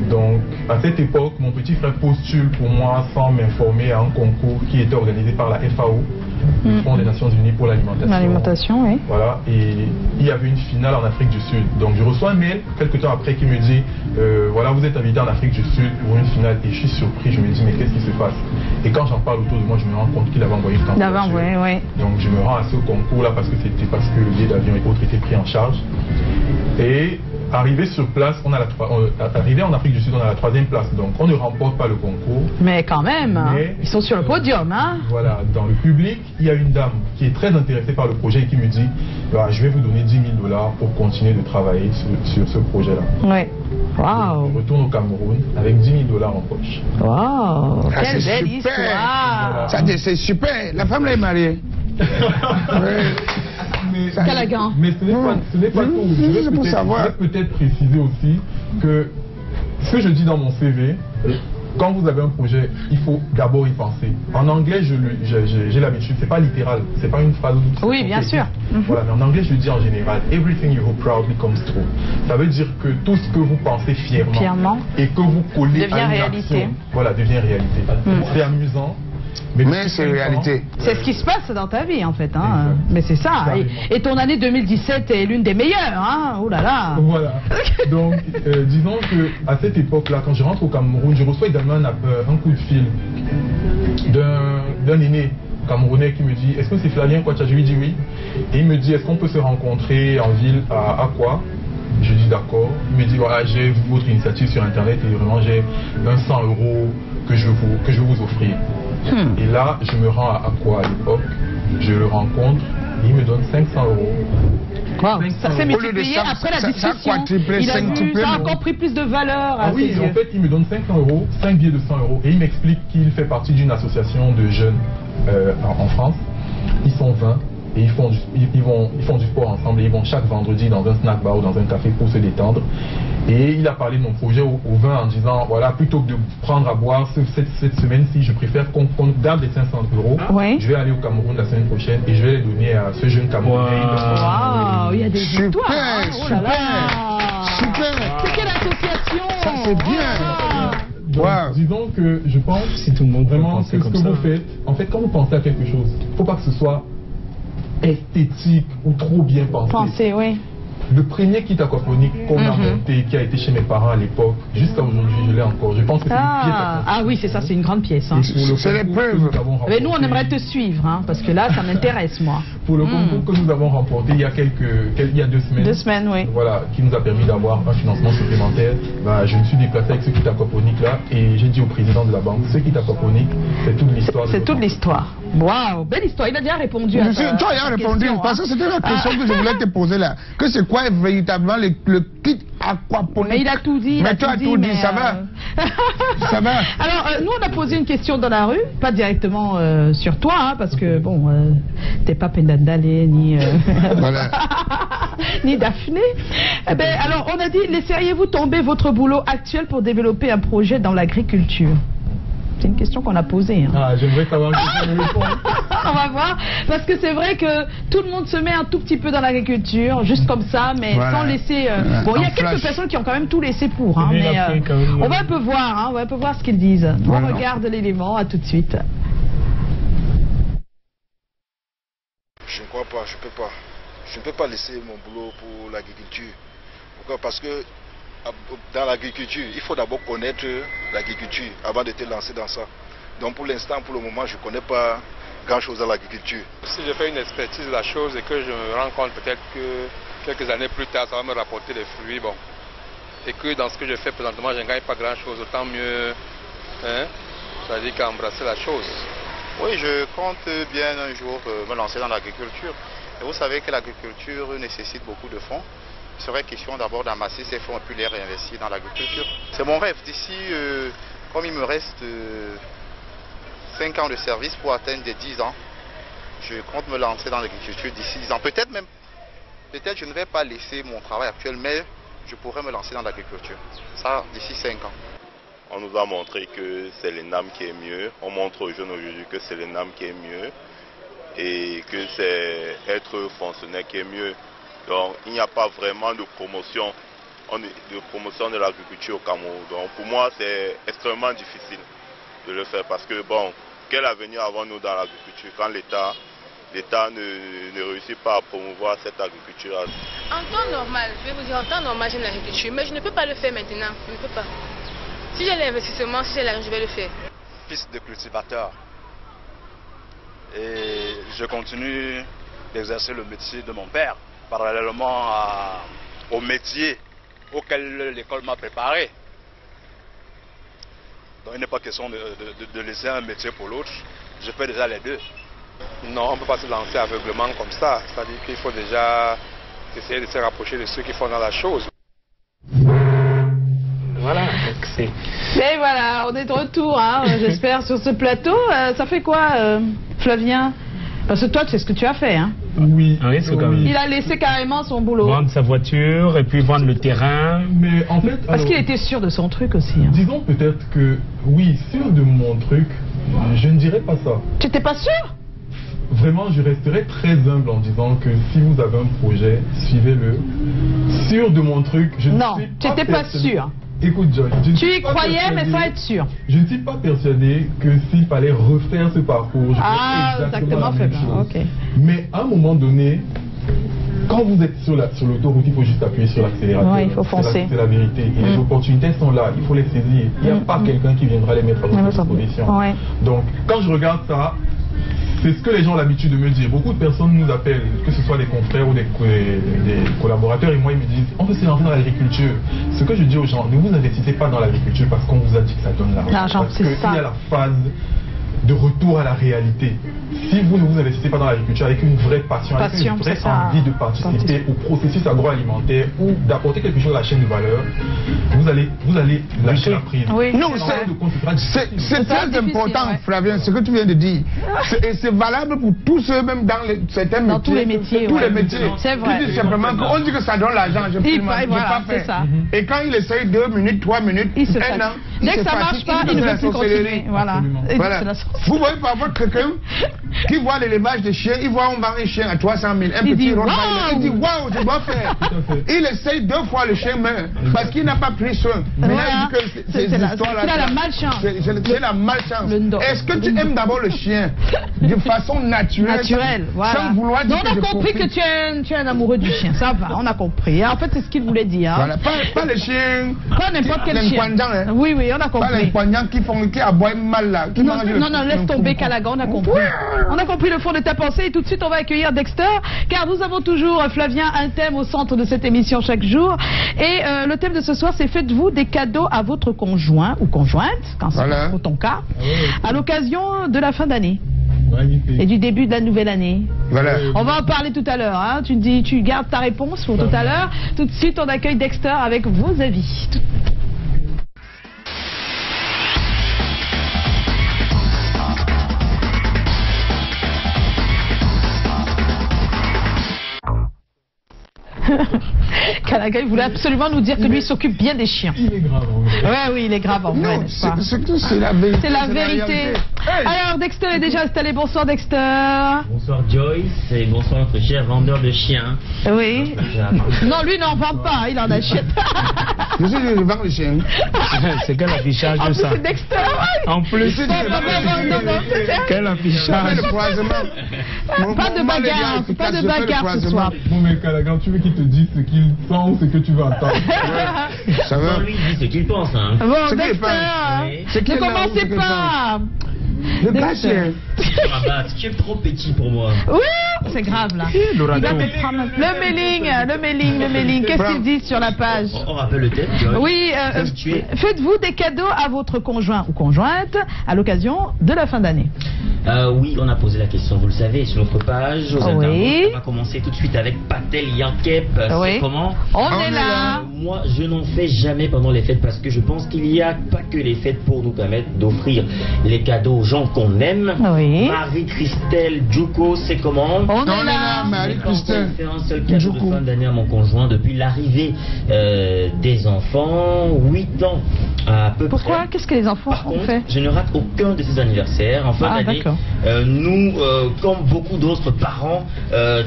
Donc à cette époque, mon petit frère postule pour moi sans m'informer à un concours qui était organisé par la FAO, le Fonds des Nations Unies pour l'alimentation. L'alimentation, oui. Voilà, et il y avait une finale en Afrique du Sud. Donc je reçois un mail quelques temps après qui me dit voilà, vous êtes invité en Afrique du Sud pour une finale. Et je suis surpris, je me dis mais qu'est-ce qui se passe? Et quand j'en parle autour de moi, je me rends compte qu'il avait envoyé une candidature. Donc je me rends à ce concours-là parce que le billet d'avion et autres étaient pris en charge. Et arrivé sur place, arrivé en Afrique du Sud, on a la 3e place. Donc on ne remporte pas le concours. Mais quand même, ils sont sur le podium. Hein. Voilà, dans le public, il y a une dame qui est très intéressée par le projet et qui me dit je vais vous donner 10 000 $ pour continuer de travailler sur ce projet-là. Ouais. Waouh. Je retourne au Cameroun avec 10 000 $ en poche. Waouh. Quelle belle histoire. Voilà. C'est super. La femme là est mariée. Mais ce n'est pas tout. Je vais peut-être préciser aussi que ce que je dis dans mon CV, quand vous avez un projet, il faut d'abord y penser. En anglais, j'ai l'habitude, c'est pas littéral, c'est pas une phrase. Oui, bien sûr. Voilà, mais en anglais, je le dis en général, everything you hope proudly comes true. Ça veut dire que tout ce que vous pensez fièrement et que vous collez à une action, voilà, devient réalité. C'est amusant. Mais c'est réalité. C'est ce qui se passe dans ta vie en fait. Hein. Mais c'est ça. Et ton année 2017 est l'une des meilleures. Hein. Oh là là. Voilà. Donc disons qu'à cette époque-là, quand je rentre au Cameroun, je reçois également un coup de fil d'un aîné camerounais qui me dit est-ce que c'est Flavien Kwacha? Je lui dis oui. Et il me dit est-ce qu'on peut se rencontrer en ville à quoi? Je dis d'accord. Il me dit voilà, j'ai votre initiative sur internet et vraiment j'ai 100 € que je veux vous offrir. Et là, je me rends à quoi à l'époque? Je le rencontre, il me donne 500 €. Wow. Ça s'est multiplié après la discussion. Ça a encore pris plus de valeur. Ah oui, en fait, il me donne 500 €, 5 billets de 100 € et il m'explique qu'il fait partie d'une association de jeunes en France. Ils sont 20 et ils font du sport ensemble et ils vont chaque vendredi dans un snack bar ou dans un café pour se détendre. Et il a parlé de mon projet au vin en disant voilà, plutôt que de prendre à boire cette semaine-ci, je préfère qu'on garde les 500 €. Je vais aller au Cameroun la semaine prochaine et je vais les donner à ce jeune Camerounais. Waouh, il y a des histoires. Super. C'est quelle association? Ça c'est bien. Donc, disons que je pense si tout le monde vraiment que ce que vous faites, en fait, quand vous pensez à quelque chose, il ne faut pas que ce soit esthétique ou trop bien pensé. Oui. Le premier kit aquaponique qu'on a monté, qui a été chez mes parents à l'époque, jusqu'à aujourd'hui, je l'ai encore. Je pense que c'est une pièce. Ah oui, c'est ça, c'est une grande pièce. Hein. C'est l'épreuve. Mais nous, on aimerait te suivre, hein, parce que là, ça m'intéresse, moi. pour le concours que nous avons remporté il y a 2 semaines. 2 semaines, oui. Voilà, qui nous a permis d'avoir un financement supplémentaire. Bah, je me suis déplacé avec ce kit aquaponique là et j'ai dit au président de la banque, ce kit aquaponique, c'est toute l'histoire. C'est toute l'histoire. Waouh, belle histoire. Il a déjà répondu à ça. Toi, il a répondu, parce que c'était la question que je voulais te poser là. Que c'est quoi véritablement le kit aquaponique? Mais il a tout dit. Mais tu as tout dit, ça va. Ça va. Alors, nous, on a posé une question dans la rue, pas directement sur toi, hein, parce que, bon, t'es pas Pendandale, ni... Voilà. ni Daphné. Eh ben, alors, on a dit, laisseriez-vous tomber votre boulot actuel pour développer un projet dans l'agriculture? C'est une question qu'on a posée. Hein. Ah, j'aimerais savoir que me répond. On va voir, parce que c'est vrai que tout le monde se met un tout petit peu dans l'agriculture, juste comme ça, mais sans laisser... Bon, il y a quelques personnes qui ont quand même tout laissé pour, hein, mais on va un peu voir, hein, on va un peu voir ce qu'ils disent. On regarde l'élément, à tout de suite. Je ne crois pas, je ne peux pas. Je ne peux pas laisser mon boulot pour l'agriculture. Pourquoi? Parce que dans l'agriculture, il faut d'abord connaître l'agriculture avant de te lancer dans ça. Donc pour l'instant, pour le moment, je ne connais pas grand-chose à l'agriculture. Si je fais une expertise de la chose et que je me rends compte peut-être que quelques années plus tard, ça va me rapporter des fruits, bon, et que dans ce que je fais présentement, je ne gagne pas grand-chose, autant mieux, hein, c'est-à-dire qu'embrasser la chose. Oui, je compte bien un jour me lancer dans l'agriculture. Et vous savez que l'agriculture nécessite beaucoup de fonds. Il serait question d'abord d'amasser ces fonds et puis les réinvestir dans l'agriculture. C'est mon rêve. D'ici, comme il me reste 5 ans de service pour atteindre les 10 ans, je compte me lancer dans l'agriculture d'ici 10 ans. Peut-être je ne vais pas laisser mon travail actuel, mais je pourrais me lancer dans l'agriculture. Ça, d'ici 5 ans. On nous a montré que c'est l'ENAM qui est mieux. On montre aux jeunes aujourd'hui que c'est l'ENAM qui est mieux et que c'est être fonctionnaire qui est mieux. Donc il n'y a pas vraiment de promotion de l'agriculture au Cameroun. Donc pour moi c'est extrêmement difficile de le faire parce que bon, quel avenir avons-nous dans l'agriculture quand l'État ne réussit pas à promouvoir cette agriculture? En temps normal, je vais vous dire, en temps normal j'aime l'agriculture, mais je ne peux pas le faire maintenant, je ne peux pas. Si j'ai l'investissement, si j'ai l'argent, je vais le faire. Fils de cultivateur. Et je continue d'exercer le métier de mon père, parallèlement au métier auquel l'école m'a préparé. Donc il n'est pas question de laisser un métier pour l'autre. Je fais déjà les deux. Non, on ne peut pas se lancer aveuglement comme ça. C'est-à-dire qu'il faut déjà essayer de se rapprocher de ceux qui font dans la chose. Voilà, donc c'est... Et voilà, on est de retour, hein, j'espère, sur ce plateau. Ça fait quoi, Flavien? Parce que toi, tu sais ce que tu as fait, hein? Oui. Oui, c'est comme... Il a laissé carrément son boulot. Vendre sa voiture et puis vendre le terrain. Mais en fait... Parce qu'il était sûr de son truc aussi. Hein. Disons peut-être que, oui, sûr de mon truc, je ne dirais pas ça. Tu n'étais pas sûr? Vraiment, je resterai très humble en disant que si vous avez un projet, suivez-le. Sûr de mon truc, je ne suis pas... Non, tu n'étais pas sûr. Écoute, Joy, tu y croyais, mais sans être sûr. Je ne suis pas persuadé que s'il fallait refaire ce parcours, je ferais exactement la même chose. Okay. Mais à un moment donné, quand vous êtes sur l'autoroute, il faut juste appuyer sur l'accélérateur. Ouais, il faut foncer. C'est la vérité. Et les opportunités sont là, il faut les saisir. Il n'y a pas quelqu'un qui viendra les mettre à votre disposition. Ouais. Donc, quand je regarde ça, c'est ce que les gens ont l'habitude de me dire. Beaucoup de personnes nous appellent, que ce soit des confrères ou des collaborateurs, et moi ils me disent on veut se lancer dans l'agriculture. Ce que je dis aux gens, ne vous investissez pas dans l'agriculture parce qu'on vous a dit que ça donne l'argent. Parce qu'il y a la phase de retour à la réalité. Si vous ne vous investissez pas dans l'agriculture avec une vraie passion, avec une vraie envie de participer au processus agroalimentaire ou d'apporter quelque chose à la chaîne de valeur, vous allez lâcher la prise. Oui. Non, c'est très important, Flavien, ce que tu viens de dire. Et c'est valable pour tous ceux, même dans certains métiers. Dans tous les métiers. Tous les métiers. C'est vrai. Tu dis simplement qu'on dit que ça donne l'argent, je ne peux pas faire. Et quand il essaye 2 minutes, 3 minutes, un an, dès que ça ne marche pas, il ne veut plus continuer. Voilà. Vous voyez parfois quelqu'un qui voit l'élevage des chiens, il voit on vend un chien à 300 000, un petit Rottweiler, il dit waouh, je dois faire. Il essaye 2 fois, le chien meurt parce qu'il n'a pas pris soin. Mais là, il dit que ces histoires-là, c'est la malchance. C'est la malchance. Est-ce que tu aimes d'abord le chien de façon naturelle, voilà. Sans vouloir dire on a compris que tu es un amoureux du chien, ça va, on a compris. En fait, c'est ce qu'il voulait dire. Voilà, pas les chiens. Pas n'importe quel chien. Oui, compris, on a compris. Pas les poignants qui aboient mal là. Qui non, laisse tomber Calagan, on a compris. On a compris le fond de ta pensée et tout de suite on va accueillir Dexter, car nous avons toujours, Flavien, un thème au centre de cette émission chaque jour. Et le thème de ce soir, c'est faites-vous des cadeaux à votre conjoint ou conjointe, quand c'est pour ton cas, à l'occasion de la fin d'année. Et du début de la nouvelle année. Voilà. On va en parler tout à l'heure. Hein. Tu gardes ta réponse pour tout à l'heure. Tout de suite, on accueille Dexter avec vos avis. Calaga, il voulait absolument nous dire que lui s'occupe bien des chiens. Il est grave en vrai. Ouais, oui, il est grave en vrai. C'est la vérité. C'est la vérité. Alors, Dexter est déjà installé. Bonsoir, Dexter. Bonsoir, Joyce. Et bonsoir, notre cher vendeur de chiens. Oui. Non, lui n'en vend pas, il en achète. Je suis le vendeur de chiens. C'est quel affichage de ça? C'est Dexter. En plus, quel affichage? Pas de bagarre ce soir. Bon, mais Calagan, tu veux qu'il te dise ce qu'il pense et que tu vas entendre. Ça va. Lui, il dit ce qu'il pense. Hein. Bon, Dexter, ne commencez pas. Le bachelor. Tu es trop petit pour moi. Oui, c'est grave là. Le mailing. Qu'est-ce qu'ils disent sur la page? On rappelle le thème. Oui, faites-vous des cadeaux à votre conjoint ou conjointe à l'occasion de la fin d'année? Oui, on a posé la question, vous le savez, sur notre page. On va commencer tout de suite avec Patel Yankep. C'est comment? On est là. Moi, je n'en fais jamais pendant les fêtes parce que je pense qu'il n'y a pas que les fêtes pour nous permettre d'offrir les cadeaux aux gens qu'on aime. Marie-Christelle Djouko, c'est comment? On est là. Marie-Christelle. Je fais un seul cadeau de fin d'année à mon conjoint depuis l'arrivée des enfants, 8 ans à peu près. Pourquoi? Qu'est-ce que les enfants ont fait? Je ne rate aucun de ces anniversaires. En fin d'année, nous, comme beaucoup d'autres parents,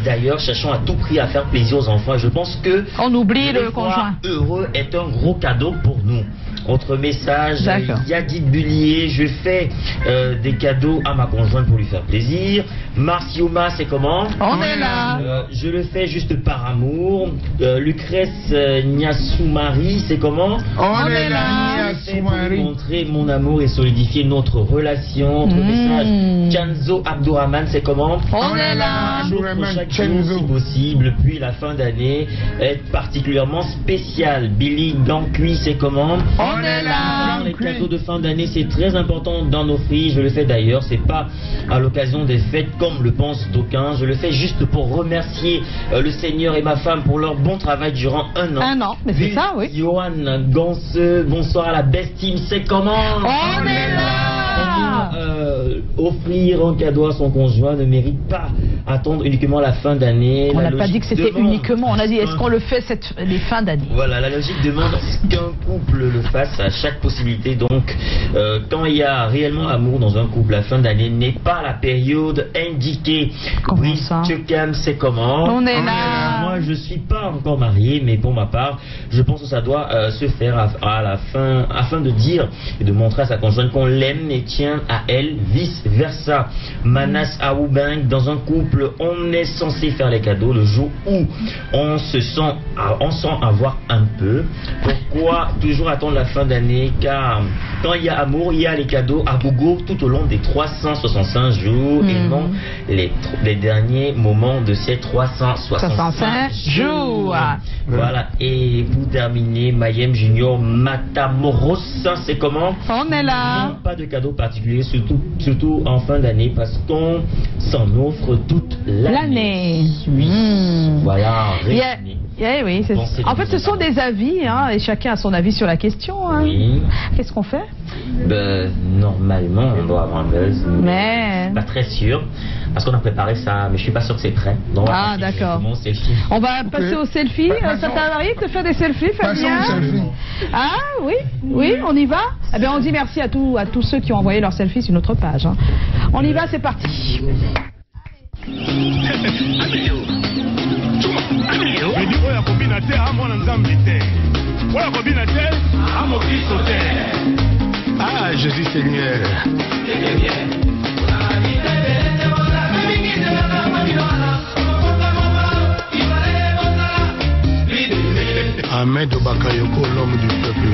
d'ailleurs, cherchons à tout prix à faire plaisir aux enfants. Et je pense que on oublie le conjoint. Heureux est un gros cadeau pour nous. Autre message, Yadid Bullier, je fais des cadeaux à ma conjointe pour lui faire plaisir. Marcioma, c'est comment? On est là. Je le fais juste par amour. Lucrèce Niassoumari, c'est comment? On est là. Pour montrer mon amour et solidifier notre relation. Autre message, Chanzo Abdourahman, c'est comment? On est là. Chaque jour, si possible, puis la fin d'année est particulièrement spéciale. Billy Gancuy, c'est comment? On est là. Les cadeaux de fin d'année, c'est très important d'en offrir. Je le fais d'ailleurs, c'est pas à l'occasion des fêtes comme le pensent d'aucuns. Je le fais juste pour remercier le Seigneur et ma femme pour leur bon travail durant un an. Un an, mais c'est ça, oui. Johan Ganseux, bonsoir à la best team, c'est comment? On est là. Offrir un cadeau à son conjoint ne mérite pas attendre uniquement la fin d'année. On n'a pas dit que c'était uniquement, on a dit est-ce qu'on le fait les fins d'année? Voilà, la logique demande qu'un couple le fasse à chaque possibilité. Donc, quand il y a réellement amour dans un couple, la fin d'année n'est pas la période indiquée. Comment ça? C'est comment? On est là. Moi, je suis pas encore marié, mais pour ma part, je pense que ça doit se faire à la fin, afin de dire et de montrer à sa conjointe qu'on l'aime et tient à elle, vice versa. Manas Aoubeng, dans un couple, on est censé faire les cadeaux le jour où on sent avoir un peu. Pourquoi toujours attendre la fin d'année? Car quand il y a amour, il y a les cadeaux à gogo tout au long des 365 jours et non les derniers moments de ces 365 jours. Voilà, et pour terminer, Mayem Junior Matamoros, c'est comment? On est là. Non, pas de cadeau particulier, surtout en fin d'année, parce qu'on s'en offre toute l'année. Voilà, oui, en fait, ce sont des avis, hein, et chacun a son avis sur la question. Hein. Oui. Qu'est-ce qu'on fait? Normalement, on doit avoir un buzz. Mais pas très sûr, parce qu'on a préparé ça, mais je suis pas sûr que c'est prêt. Donc, d'accord. On va passer au selfie. Ça t'arrive de faire des selfies, Fabien? Ah oui, on y va. Eh bien, on dit merci à tous ceux qui ont envoyé leurs selfies sur notre page. Hein. On y va, c'est parti. Ah, Jésus Seigneur. Ahmed Bakayoko, l'homme du peuple.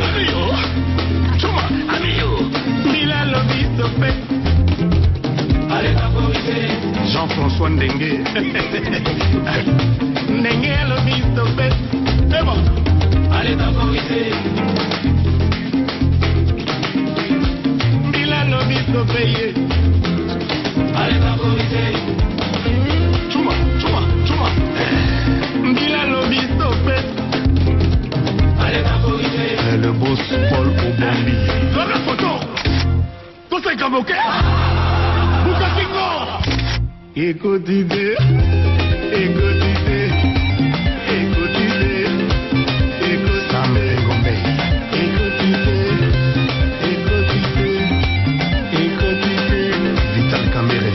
Jean-François Ndengue. Ndengue lobby stoppé. C'est bon. Allez temporiser. Mila lobby stoppé. Allez temporiser. Chuma. Mila lobby stoppé. Allez temporiser. Le boss Paul Obambi. Dans la photo. Tout c'est comme ok. Écoutez, Sam Ngombe. Écoutez, Vital Kamere.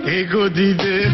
Écoutez.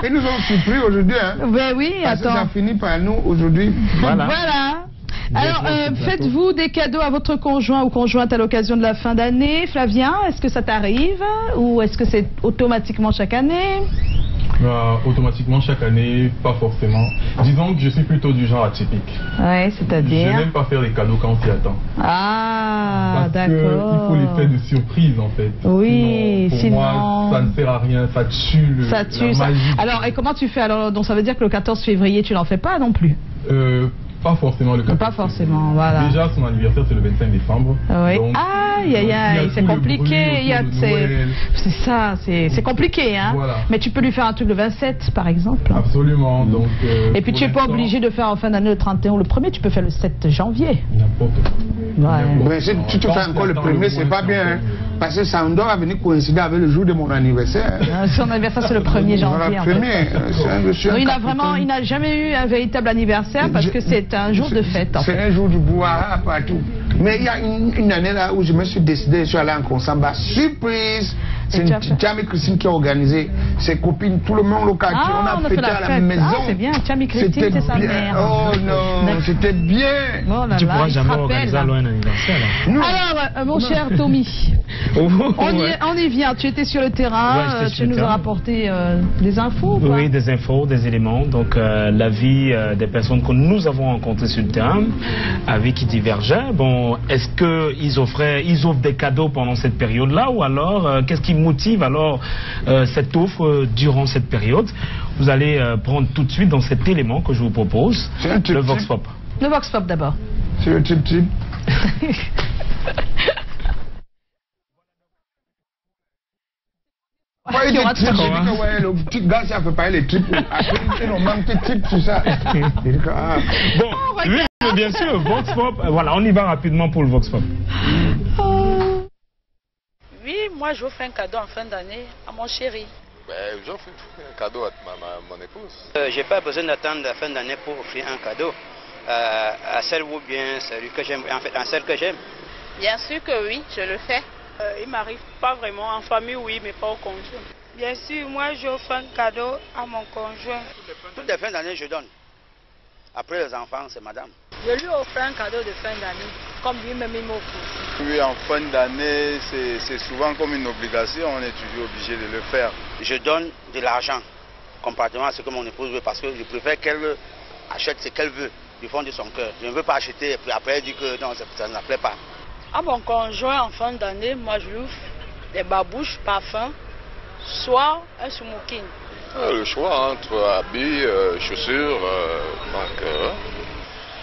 Et nous sommes surpris aujourd'hui. Hein, ben oui, parce attends. que ça finit par nous aujourd'hui. Voilà. Alors, faites-vous des cadeaux à votre conjoint ou conjointe à l'occasion de la fin d'année, Flavien? Est-ce que ça t'arrive ou est-ce que c'est automatiquement chaque année? Automatiquement chaque année, pas forcément. Disons que je suis plutôt du genre atypique. Ouais, c'est-à-dire? Je n'aime pas faire des cadeaux quand on s'y attend. Ah, d'accord. Il faut l'effet de surprise en fait. Oui, sinon... Pour moi, ça ne sert à rien, ça tue la magie. Alors, et comment tu fais alors? Donc ça veut dire que le 14 février, tu n'en fais pas non plus? Pas forcément le 14. Pas forcément, voilà. Déjà, son anniversaire, c'est le 25 décembre. Oui. Donc, c'est compliqué. C'est ça, c'est compliqué, hein. Voilà. Mais tu peux lui faire un truc le 27, par exemple. Absolument. Donc, et puis tu n'es pas obligé de faire en fin d'année le 31 ou le 1er, tu peux faire le 7 janvier. N'importe quoi. Mais si tu te fais encore le 1er, c'est pas bien. Hein, parce que ça doit venir coïncider avec le jour de mon anniversaire. Son anniversaire, c'est le 1er janvier. Il n'a jamais eu un véritable anniversaire parce que c'est un jour de fête. C'est un jour du bois partout. Mais il y a une année là où je me suis décidé, je suis allé en Konsamba. Surprise! C'est Tchami Christine qui a organisé, ses copines, tout le monde local. On a fêté à la maison. C'est bien, Tchami Christine, c'est sa mère. Oh non, c'était bien. Tu pourras jamais organiser un anniversaire. Alors, mon cher Tommy, on y vient. Tu étais sur le terrain, tu nous as rapporté des infos. Oui, des infos, des éléments. Donc, la vie des personnes que nous avons rencontrées sur le terrain, avec qui divergeaient. Bon, est-ce qu'ils offrent des cadeaux pendant cette période-là, ou alors qu'est-ce qui motive alors cette offre durant cette période? Vous allez prendre tout de suite dans cet élément que je vous propose, le Vox Pop. Le Vox Pop d'abord. C'est le type. Le petit gars, ça fait parler les tripes. Après, on manque de tripes, tout ça. Bon, oui, bien sûr, Vox Pop. Voilà, on y va rapidement pour le Vox Pop. Oui, moi je vous fais un cadeau en fin d'année à mon chéri. J'offre un cadeau à mon épouse. J'ai pas besoin d'attendre la fin d'année pour offrir un cadeau à celle ou bien celui que j'aime, en fait à celle que j'aime. Bien sûr que oui, je le fais. Il m'arrive pas vraiment, en famille oui, mais pas au conjoint. Bien sûr, moi j'offre un cadeau à mon conjoint. Toutes les fins d'année je donne. Après les enfants, c'est madame. Je lui offre un cadeau de fin d'année, comme lui-même il m'offre. Oui, en fin d'année, c'est souvent comme une obligation, on est toujours obligé de le faire. Je donne de l'argent, comparativement à ce que mon épouse veut, parce que je préfère qu'elle achète ce qu'elle veut, du fond de son cœur. Je ne veux pas acheter, et puis après elle dit que non, ça ne la plaît pas. À mon conjoint, en fin d'année, moi je lui offre des babouches, parfums, soit un smoking. Le choix entre habits, chaussures,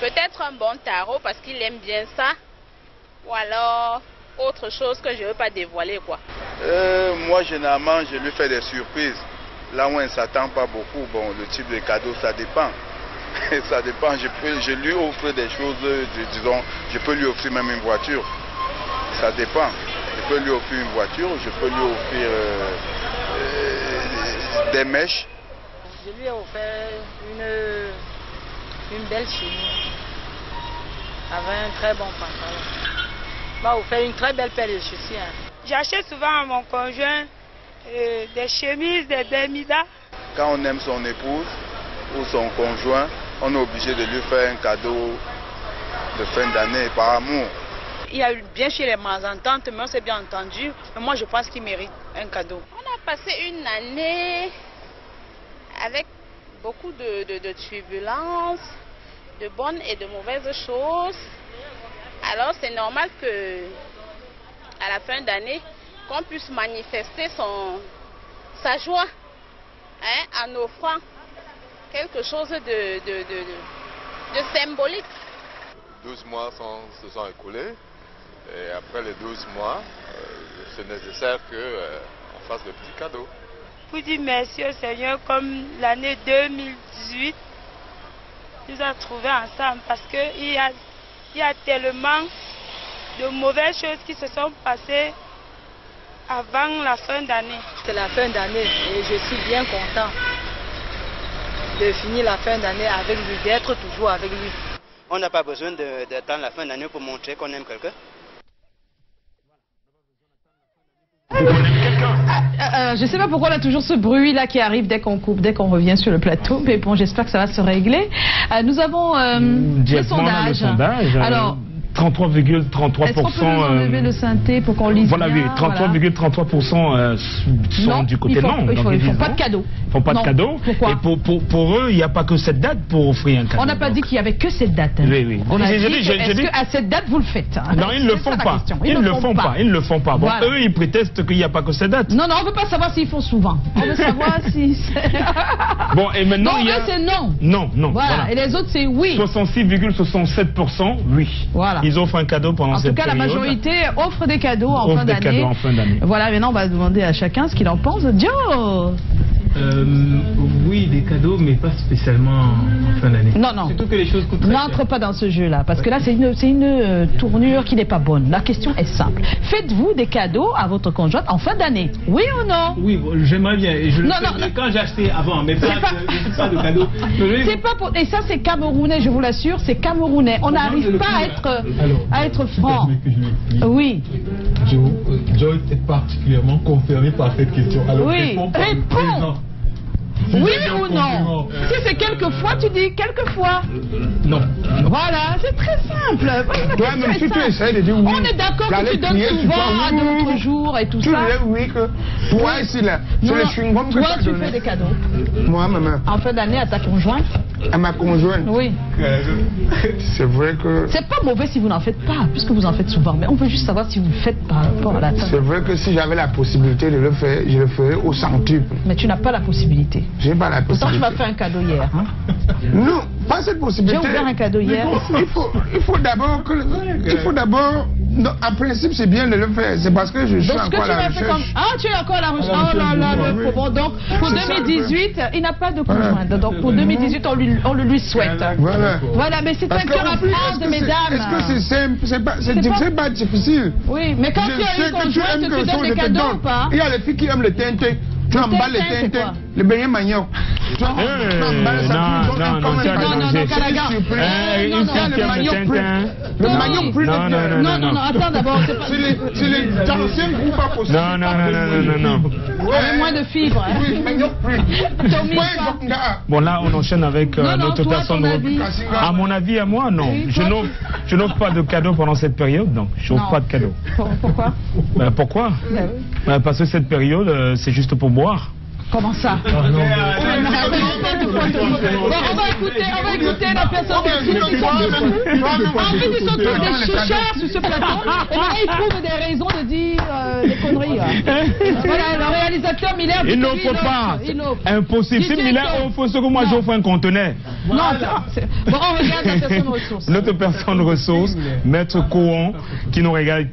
Peut-être un bon tarot parce qu'il aime bien ça. Ou alors autre chose que je ne veux pas dévoiler quoi. Moi généralement je lui fais des surprises. Là où on ne s'attend pas beaucoup, bon le type de cadeau ça dépend. Ça dépend, je lui offre des choses, disons, je peux lui offrir même une voiture. Ça dépend. Je peux lui offrir une voiture, je peux lui offrir des mèches. Je lui ai offert une belle chemise avec un très bon pantalon. Il m'a offert une très belle paire de chaussures. J'achète souvent à mon conjoint des chemises, des bermudas. Quand on aime son épouse ou son conjoint, on est obligé de lui faire un cadeau de fin d'année par amour. Il y a eu bien chez les mésententes, mais on s'est bien entendu. Mais moi, je pense qu'il mérite un cadeau. On a passé une année avec beaucoup de turbulences, de bonnes et de mauvaises choses. Alors, c'est normal que, à la fin d'année, qu'on puisse manifester sa joie, hein, en offrant quelque chose de symbolique. 12 mois se sont écoulés. Et après les 12 mois, c'est nécessaire qu'on fasse de petits cadeaux. Pour dire merci au Seigneur, comme l'année 2018 nous a trouvés ensemble, parce qu'il y a tellement de mauvaises choses qui se sont passées avant la fin d'année. C'est la fin d'année et je suis bien content de finir la fin d'année avec lui, d'être toujours avec lui. On n'a pas besoin d'attendre la fin d'année pour montrer qu'on aime quelqu'un. Je sais pas pourquoi on a toujours ce bruit là qui arrive dès qu'on coupe, dès qu'on revient sur le plateau, mais bon, j'espère que ça va se régler. Nous avons le sondage. Alors 33,33%. Est-ce qu'on peut nous enlever le synthé pour qu'on lise? Voilà, oui, 33,33% sont du côté non. Ils font pas de cadeaux. Ils font pas de cadeaux. Pourquoi? Et pour eux, il n'y a pas que cette date pour offrir un cadeau. On n'a pas dit qu'il y avait que cette date. Oui, oui. On a dit est-ce qu'à cette date vous le faites? Non, ils ne le font pas. Ils ne le font pas. Ils ne le font pas. Bon, eux, ils prétestent qu'il n'y a pas que cette date. Non, non, on ne veut pas savoir s'ils font souvent. On veut savoir si. Bon, et maintenant il y a. C'est non. Non, non. Voilà. Et les autres, c'est oui. 66,67% oui. Voilà. Ils offrent un cadeau pendant cette période. En tout cas, la majorité offre des cadeaux en fin d'année. Voilà, maintenant on va demander à chacun ce qu'il en pense. Joe! Oui, des cadeaux, mais pas spécialement en fin d'année. Non, non. Surtout que les choses coûtent très cher. N'entre pas dans ce jeu-là, parce que là, c'est une tournure qui n'est pas bonne. La question est simple. Faites-vous des cadeaux à votre conjointe en fin d'année? Oui ou non? Oui, bon, j'aimerais bien. Et je le fais quand j'ai acheté avant, mais pas de cadeaux. C'est pas pour... Et ça, c'est camerounais, je vous l'assure, c'est camerounais. On n'arrive pas à être franc. Oui. Joe est particulièrement concerné par cette question. Alors, oui, réponds. Oui ou non? Si c'est quelquefois, tu dis quelquefois. Non. Voilà, c'est très simple. Toi, même si tu essaies de dire oui. On est d'accord que tu donnes souvent à d'autres jours et tout ça. Tu lèves oui que. Toi, ici, là, c'est le chewing-gum que toi, tu fais des cadeaux. Moi, maman. En fin d'année, à ta conjointe? À ma conjointe? Oui. C'est vrai que. C'est pas mauvais si vous n'en faites pas, puisque vous en faites souvent. Mais on veut juste savoir si vous le faites par rapport à la table. C'est vrai que si j'avais la possibilité de le faire, je le ferais au centuple. Mais tu n'as pas la possibilité. J'ai pas la possibilité. Pourtant, tu m'as fait un cadeau hier. Hein? Non, pas cette possibilité. J'ai ouvert un cadeau hier. Il faut d'abord que. Il faut d'abord. En principe, c'est bien de le faire. C'est parce que je suis encore à la recherche. Ah, tu es encore à la recherche. Oh là là, le pauvre. Donc, pour 2018, il n'a pas de conjointe. Donc, pour 2018, on le lui souhaite. Voilà. Voilà, mais c'est un cœur à prendre, mesdames. Est-ce que c'est simple? C'est pas difficile. Oui, mais quand tu as une conjointe, tu donnes des cadeaux ou pas? Il y a les filles qui aiment le tintin. Tu emballes les tintin, le beignet manioc. Tu emballes ça, tu donnes comme un cadeau. Le manioc plus. Non, attends d'abord. C'est les anciens groupes pas possibles. Non. Avec moins de fibres. Oui, manioc plus. Bon, là, on enchaîne avec notre personne. À mon avis, à moi, non. Je n'offre pas de cadeaux pendant cette période, donc je n'offre pas de cadeaux. Pourquoi? Pourquoi? Parce que cette période, c'est juste pour boire. Comment ça? On va écouter la personne qui sont tous des chichards sur ce plateau. Et là, ils trouvent des raisons de dire des conneries. Voilà, le réalisateur Miller. Il n'offre pas. Impossible. Si Miller offre ce que moi j'offre un conteneur. Non, bon, on regarde la personne ressource. Notre personne ressource, Maître Kouon, qui nous regarde,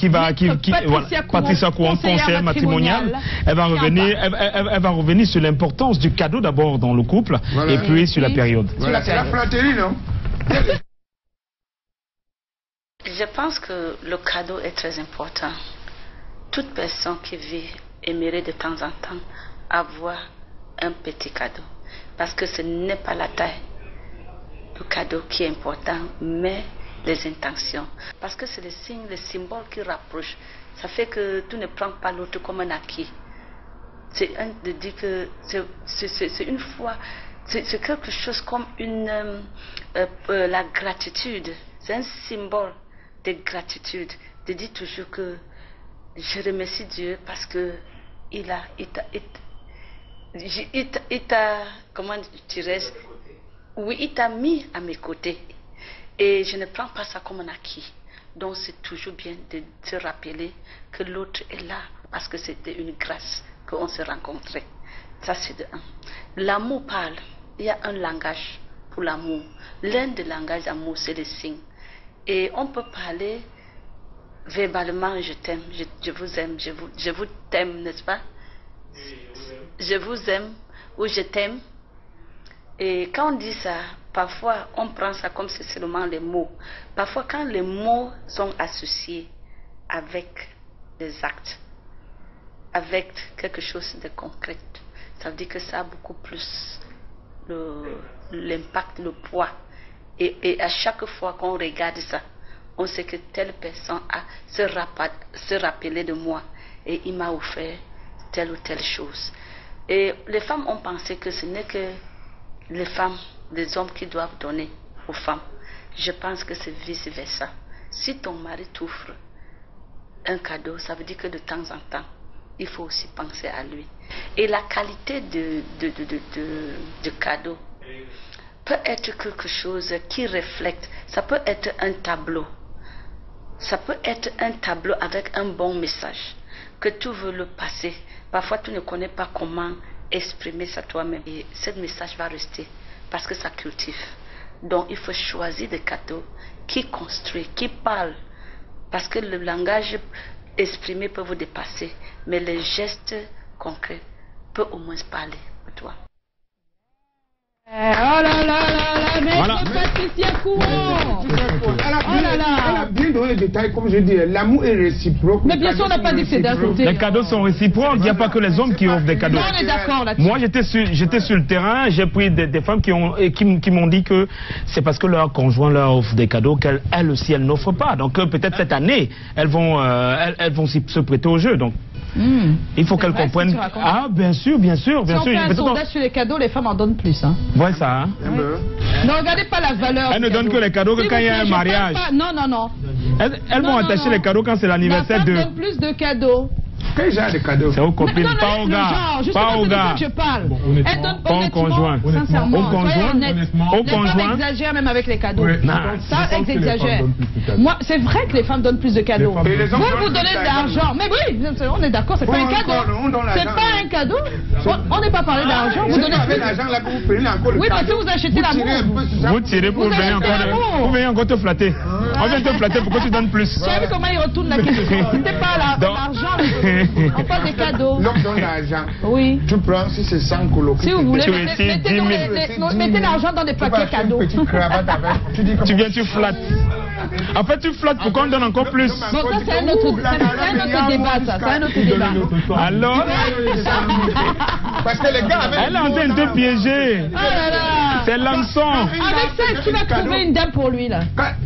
Patricia Kouon, conseillère matrimoniale. Elle va revenir dit sur l'importance du cadeau d'abord dans le couple, voilà, et puis sur la période. Voilà, c'est la flatterie, non? Je pense que le cadeau est très important. Toute personne qui vit aimerait de temps en temps avoir un petit cadeau. Parce que ce n'est pas la taille du cadeau qui est important, mais les intentions. Parce que c'est le signe, le symbole qui rapproche. Ça fait que tu ne prends pas l'autre comme un acquis. C'est de dire que c'est une foi, c'est quelque chose comme la gratitude. C'est un symbole de gratitude. De dire toujours que je remercie Dieu parce que il t'a, comment dirais-je, oui, il t'a mis à mes côtés. Et je ne prends pas ça comme un acquis. Donc c'est toujours bien de se rappeler que l'autre est là parce que c'était une grâce qu'on se rencontrait. Ça c'est de un. L'amour parle. Il y a un langage pour l'amour. L'un des langages d'amour, c'est le signe. Et on peut parler verbalement, je t'aime, je vous aime, je vous t'aime, n'est-ce pas? Je vous aime ou je t'aime. Et quand on dit ça, parfois on prend ça comme c'est seulement les mots. Parfois quand les mots sont associés avec des actes, avec quelque chose de concret, ça veut dire que ça a beaucoup plus l'impact, le poids. Et à chaque fois qu'on regarde ça, on sait que telle personne a se rappelé de moi et il m'a offert telle ou telle chose. Et les femmes ont pensé que ce n'est que les femmes, les hommes qui doivent donner aux femmes. Je pense que c'est vice-versa. Si ton mari t'offre un cadeau, ça veut dire que de temps en temps, il faut aussi penser à lui. Et la qualité de cadeau peut être quelque chose qui reflète. Ça peut être un tableau. Ça peut être un tableau avec un bon message que tu veux le passer. Parfois, tu ne connais pas comment exprimer ça toi-même. Et ce message va rester parce que ça cultive. Donc, il faut choisir des cadeaux qui construisent, qui parlent. Parce que le langage exprimé peut vous dépasser, mais les gestes concrets peuvent au moins parler pour toi. Oh là là là là, mais voilà. Patricia Courant. Elle a bien donné les détails, comme je dis, l'amour est réciproque. Mais bien sûr, on n'a pas dit que c'est d'un côté. Les cadeaux sont réciproques, il n'y a pas que les hommes qui offrent des cadeaux. Non, on est d'accord là-dessus. Moi, j'étais sur le terrain, j'ai pris des femmes qui m'ont dit que c'est parce que leur conjoint leur offre des cadeaux qu'elles aussi, elles n'offrent pas. Donc peut-être cette année, elles vont se prêter au jeu. Donc. Il faut qu'elles comprennent. Ah, bien sûr, bien sûr, bien sûr. Si on fait un sondage sur les cadeaux, les femmes en donnent plus. Hein. Ouais, ça. Hein. Ne regardez pas la valeur. Elles ne donnent que les cadeaux que quand il y a un mariage. Non, non, non. Elles vont attacher les cadeaux quand c'est l'anniversaire de. Elles donnent plus de cadeaux. Quel genre de cadeaux? C'est aux copines, pas aux gars. Pas aux gars. Je parle. Pas au conjoint. Sincèrement. Au conjoint. Au conjoint. Les femmes exagèrent même avec les cadeaux. Ça, elles exagèrent. Moi, c'est vrai que les femmes donnent plus de cadeaux. Vous donnez de l'argent. Mais oui, on est d'accord, c'est pas un cadeau. C'est pas un cadeau. On n'est pas parlé d'argent. Vous donnez plus d'argent là pour vous payer encore. Oui, parce que vous achetez l'amour. Vous tirez pour venir encore te flatter. On vient te flatter, pourquoi tu donnes plus? Tu as vu comment il retourne la question? C'était pas l'argent. On parle des cadeaux. L'homme donne l'argent. Oui. Tu prends, si c'est 100 colocs. Si vous voulez, mettez l'argent dans des paquets cadeaux. Tu viens, tu flattes. En fait, tu flattes pour qu'on donne encore plus. Bon, ça, c'est un autre débat, ça. C'est un autre débat. Alors parce que les gars, elle est en train de te piéger. Oh là là. C'est l'hameçon. Avec ça, est-ce qu'il va trouver une dame pour lui, là?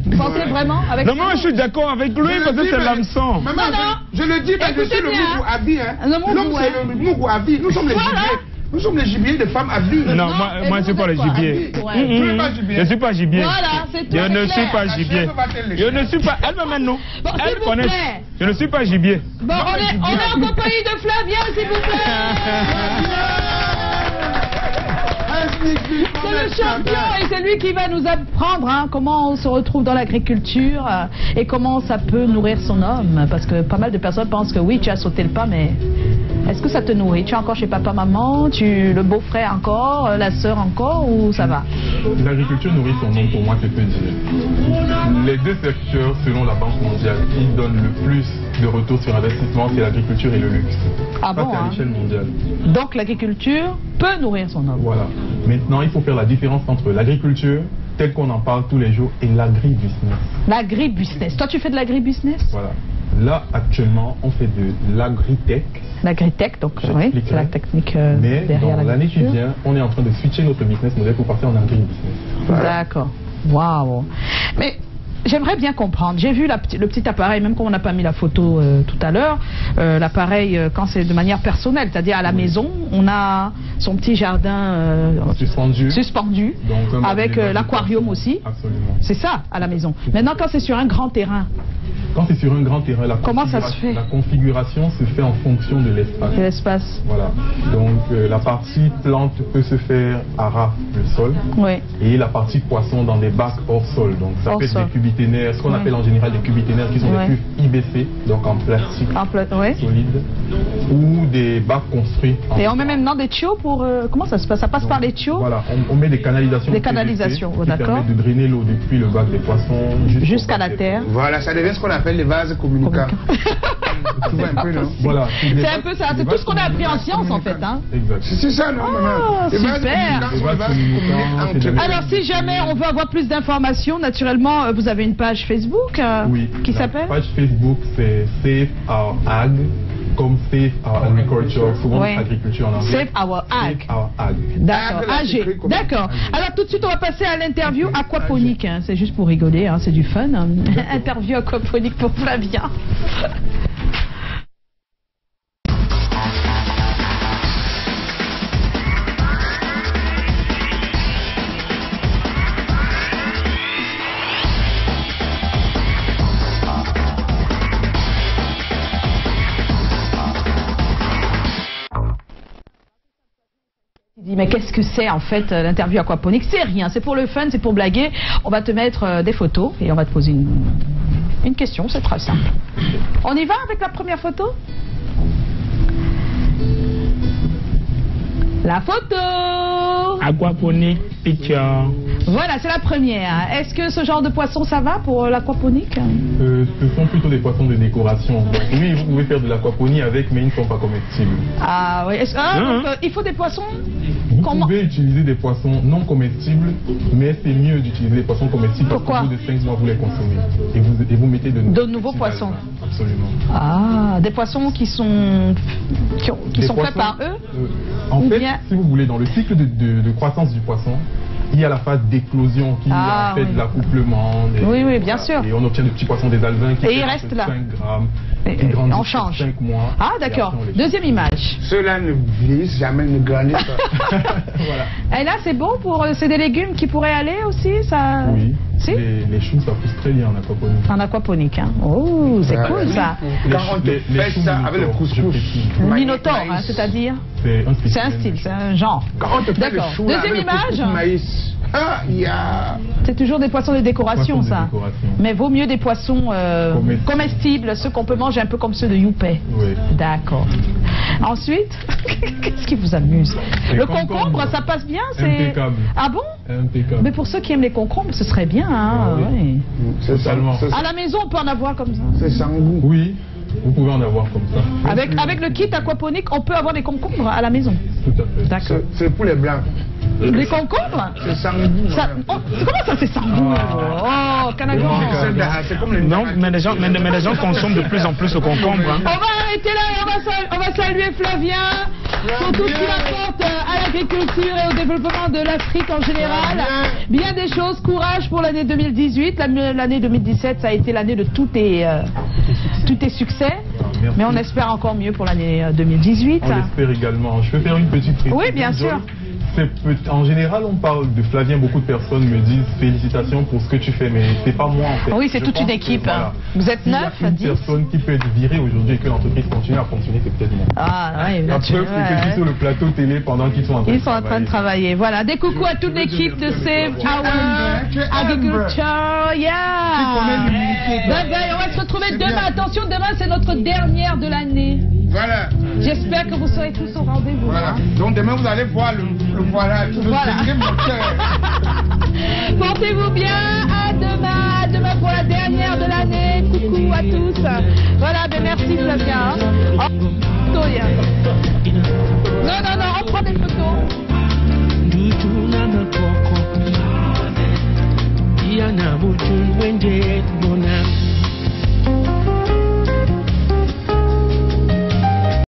Vous pensez vraiment? Non, moi, je suis d'accord avec lui parce que c'est l'hameçon. Non, non. Je le dis parce que je suis le Mougou Abi. L'homme, c'est le Mougou Abi. Nous sommes les gibiers. Nous sommes les gibiers de femmes à vie. Non, moi je ne suis pas le gibier. Je ne suis pas gibier. Voilà, c'est tout. Je ne suis pas gibier. Je ne suis pas. Elle me mène nous. Elle connaît. Je ne suis pas gibier. Bon, on est en compagnie de Flavien, s'il vous plaît. C'est le champion et c'est lui qui va nous apprendre comment on se retrouve dans l'agriculture et comment ça peut nourrir son homme. Parce que pas mal de personnes pensent que oui, tu as sauté le pas, mais est-ce que ça te nourrit? Tu es encore chez papa, maman, le beau-frère encore, la sœur encore, ou ça va? L'agriculture nourrit son homme, pour moi, c'est peu dire. Les deux secteurs, selon la Banque mondiale, qui donnent le plus de retour sur investissement, c'est l'agriculture et le luxe. Ah bon, à l'échelle mondiale. Donc l'agriculture peut nourrir son homme. Voilà. Maintenant, il faut faire la différence entre l'agriculture, telle qu'on en parle tous les jours, et l'agribusiness. L'agribusiness. Toi, tu fais de l'agribusiness? Voilà. Là, actuellement, on fait de l'agritech. L'agritech, donc oui, c'est la technique mais derrière dans l'année qui vient, on est en train de switcher notre business model pour passer en agribusiness. Voilà. D'accord. Waouh. Mais j'aimerais bien comprendre. J'ai vu le petit appareil, même quand on n'a pas mis la photo tout à l'heure, l'appareil quand c'est de manière personnelle, c'est-à-dire à la maison, on a son petit jardin suspendu donc, avec l'aquarium aussi. Absolument. C'est ça, à la maison. Maintenant, quand c'est sur un grand terrain. Quand c'est sur un grand terrain, comment ça se fait? La configuration se fait en fonction de l'espace. De l'espace. Voilà. Donc la partie plante peut se faire à ras le sol. Oui. Et la partie poisson dans des bacs hors sol. Donc ça peut être des cubiténaires, ce qu'on appelle en général des cubiténaires qui sont des cuves IBC, donc en plastique solide, ou des bacs construits. Et on met maintenant des tuyaux pour... comment ça se passe? Ça passe par les tuyaux? Voilà, on met des canalisations. Des canalisations, qui permettent de drainer l'eau depuis le bac des poissons jusqu'à la terre. Voilà, ça devient ce qu'on appelle les vases communicants. Tu vois un peu, non? Voilà. C'est un peu ça, c'est tout ce qu'on a appris en science en fait. Hein. Exact. C'est ça, non? Oh, super. Alors si jamais on veut avoir plus d'informations, naturellement, vous avez une page Facebook qui s'appelle? La page Facebook, c'est Save Our Ag, comme Save Our Agriculture, souvent agriculture en anglais. Save Our Ag. Save Our Ag. D'accord, AG. D'accord. Alors tout de suite, on va passer à l'interview aquaponique. Hein. C'est juste pour rigoler, hein. C'est du fun. Hein. Interview aquaponique pour Flavien. Mais qu'est-ce que c'est en fait l'interview aquaponique? C'est rien, c'est pour le fun, c'est pour blaguer. On va te mettre des photos et on va te poser une question, c'est très simple. On y va avec la première photo? La photo! Aquaponique picture. Voilà, c'est la première. Est-ce que ce genre de poisson, ça va pour l'aquaponique? Ce sont plutôt des poissons de décoration. Donc, oui, vous pouvez faire de l'aquaponie avec, mais ils ne sont pas comestibles. Ah oui. Donc, il faut des poissons? Vous pouvez utiliser des poissons non comestibles, mais c'est mieux d'utiliser des poissons comestibles. Pourquoi? Parce qu'au bout de 5 mois, vous les consommez. Et vous mettez de nouveaux poissons. Absolument. Ah, des poissons qui sont faits par eux? En fait, si vous voulez, dans le cycle de croissance du poisson, il y a la phase d'éclosion qui est en fait de l'accouplement. Oui, bien sûr. Et on obtient des petits poissons des alevins qui il reste là. 5 grammes. On change. 5 mois. Ah, d'accord. Deuxième image. Ceux-là ne vieillissent jamais, ne grandissent pas. Voilà. Et là, c'est bon pour... C'est des légumes qui pourraient aller aussi, ça? Oui. Si? Les choux, ça pousse très bien en aquaponique. En aquaponique, hein. Oh, c'est cool ça. Quand on te fait ça avec le couscous. Minotaure, hein, c'est-à-dire? C'est un style, c'est un genre. Quand on te fait le chou deuxième image. Maïs. Ah, il y a... C'est toujours des poissons de décoration, ça. Mais vaut mieux des poissons comestibles, ceux qu'on peut manger un peu comme ceux de Youpé. Oui. D'accord. Ensuite, qu'est-ce qui vous amuse? Le concombre, ça passe bien? Impeccable. Ah bon? Impeccable. Mais pour ceux qui aiment les concombres, ce serait bien. Hein, oui. Totalement. À la maison, on peut en avoir comme ça? C'est sans goût. Oui. Vous pouvez en avoir comme ça. Avec le kit aquaponique, on peut avoir des concombres à la maison? Tout à fait. D'accord. C'est pour les blancs. Les concombres? C'est sans goût. Comment ça, c'est sans goût? Oh, Canagon. C'est comme les... Non, mais les gens consomment de plus en plus le concombre. Hein. On va arrêter là et on va saluer Flavien pour tout ce qu'il apporte à l'agriculture et au développement de l'Afrique en général. Bien des choses, courage pour l'année 2018. L'année 2017, ça a été l'année de tous tes succès. Mais on espère encore mieux pour l'année 2018. On l'espère également. Je peux faire une petite précision? Oui, bien sûr. En général, on parle de Flavien, beaucoup de personnes me disent félicitations pour ce que tu fais, mais c'est pas moi en fait. Oui, c'est toute une équipe. Voilà. Vous êtes 9 à 10. Une personne qui peut être virée aujourd'hui et que l'entreprise continue à fonctionner, c'est peut-être moi. Ah, oui, la preuve, c'est que je suis sur le plateau télé pendant qu'ils sont en train de travailler. Voilà, des coucous à toute l'équipe de Save Our Agriculture. Yeah! Bye bye, on va se retrouver demain. Attention, demain c'est notre dernière de l'année. Voilà. J'espère que vous serez tous au rendez-vous. Voilà. Donc demain vous allez voir le voilà. Portez-vous bien. À demain pour la dernière de l'année. Coucou. beaucoup à tous. Voilà, ben merci Flavia. Non, on prend des photos. Yana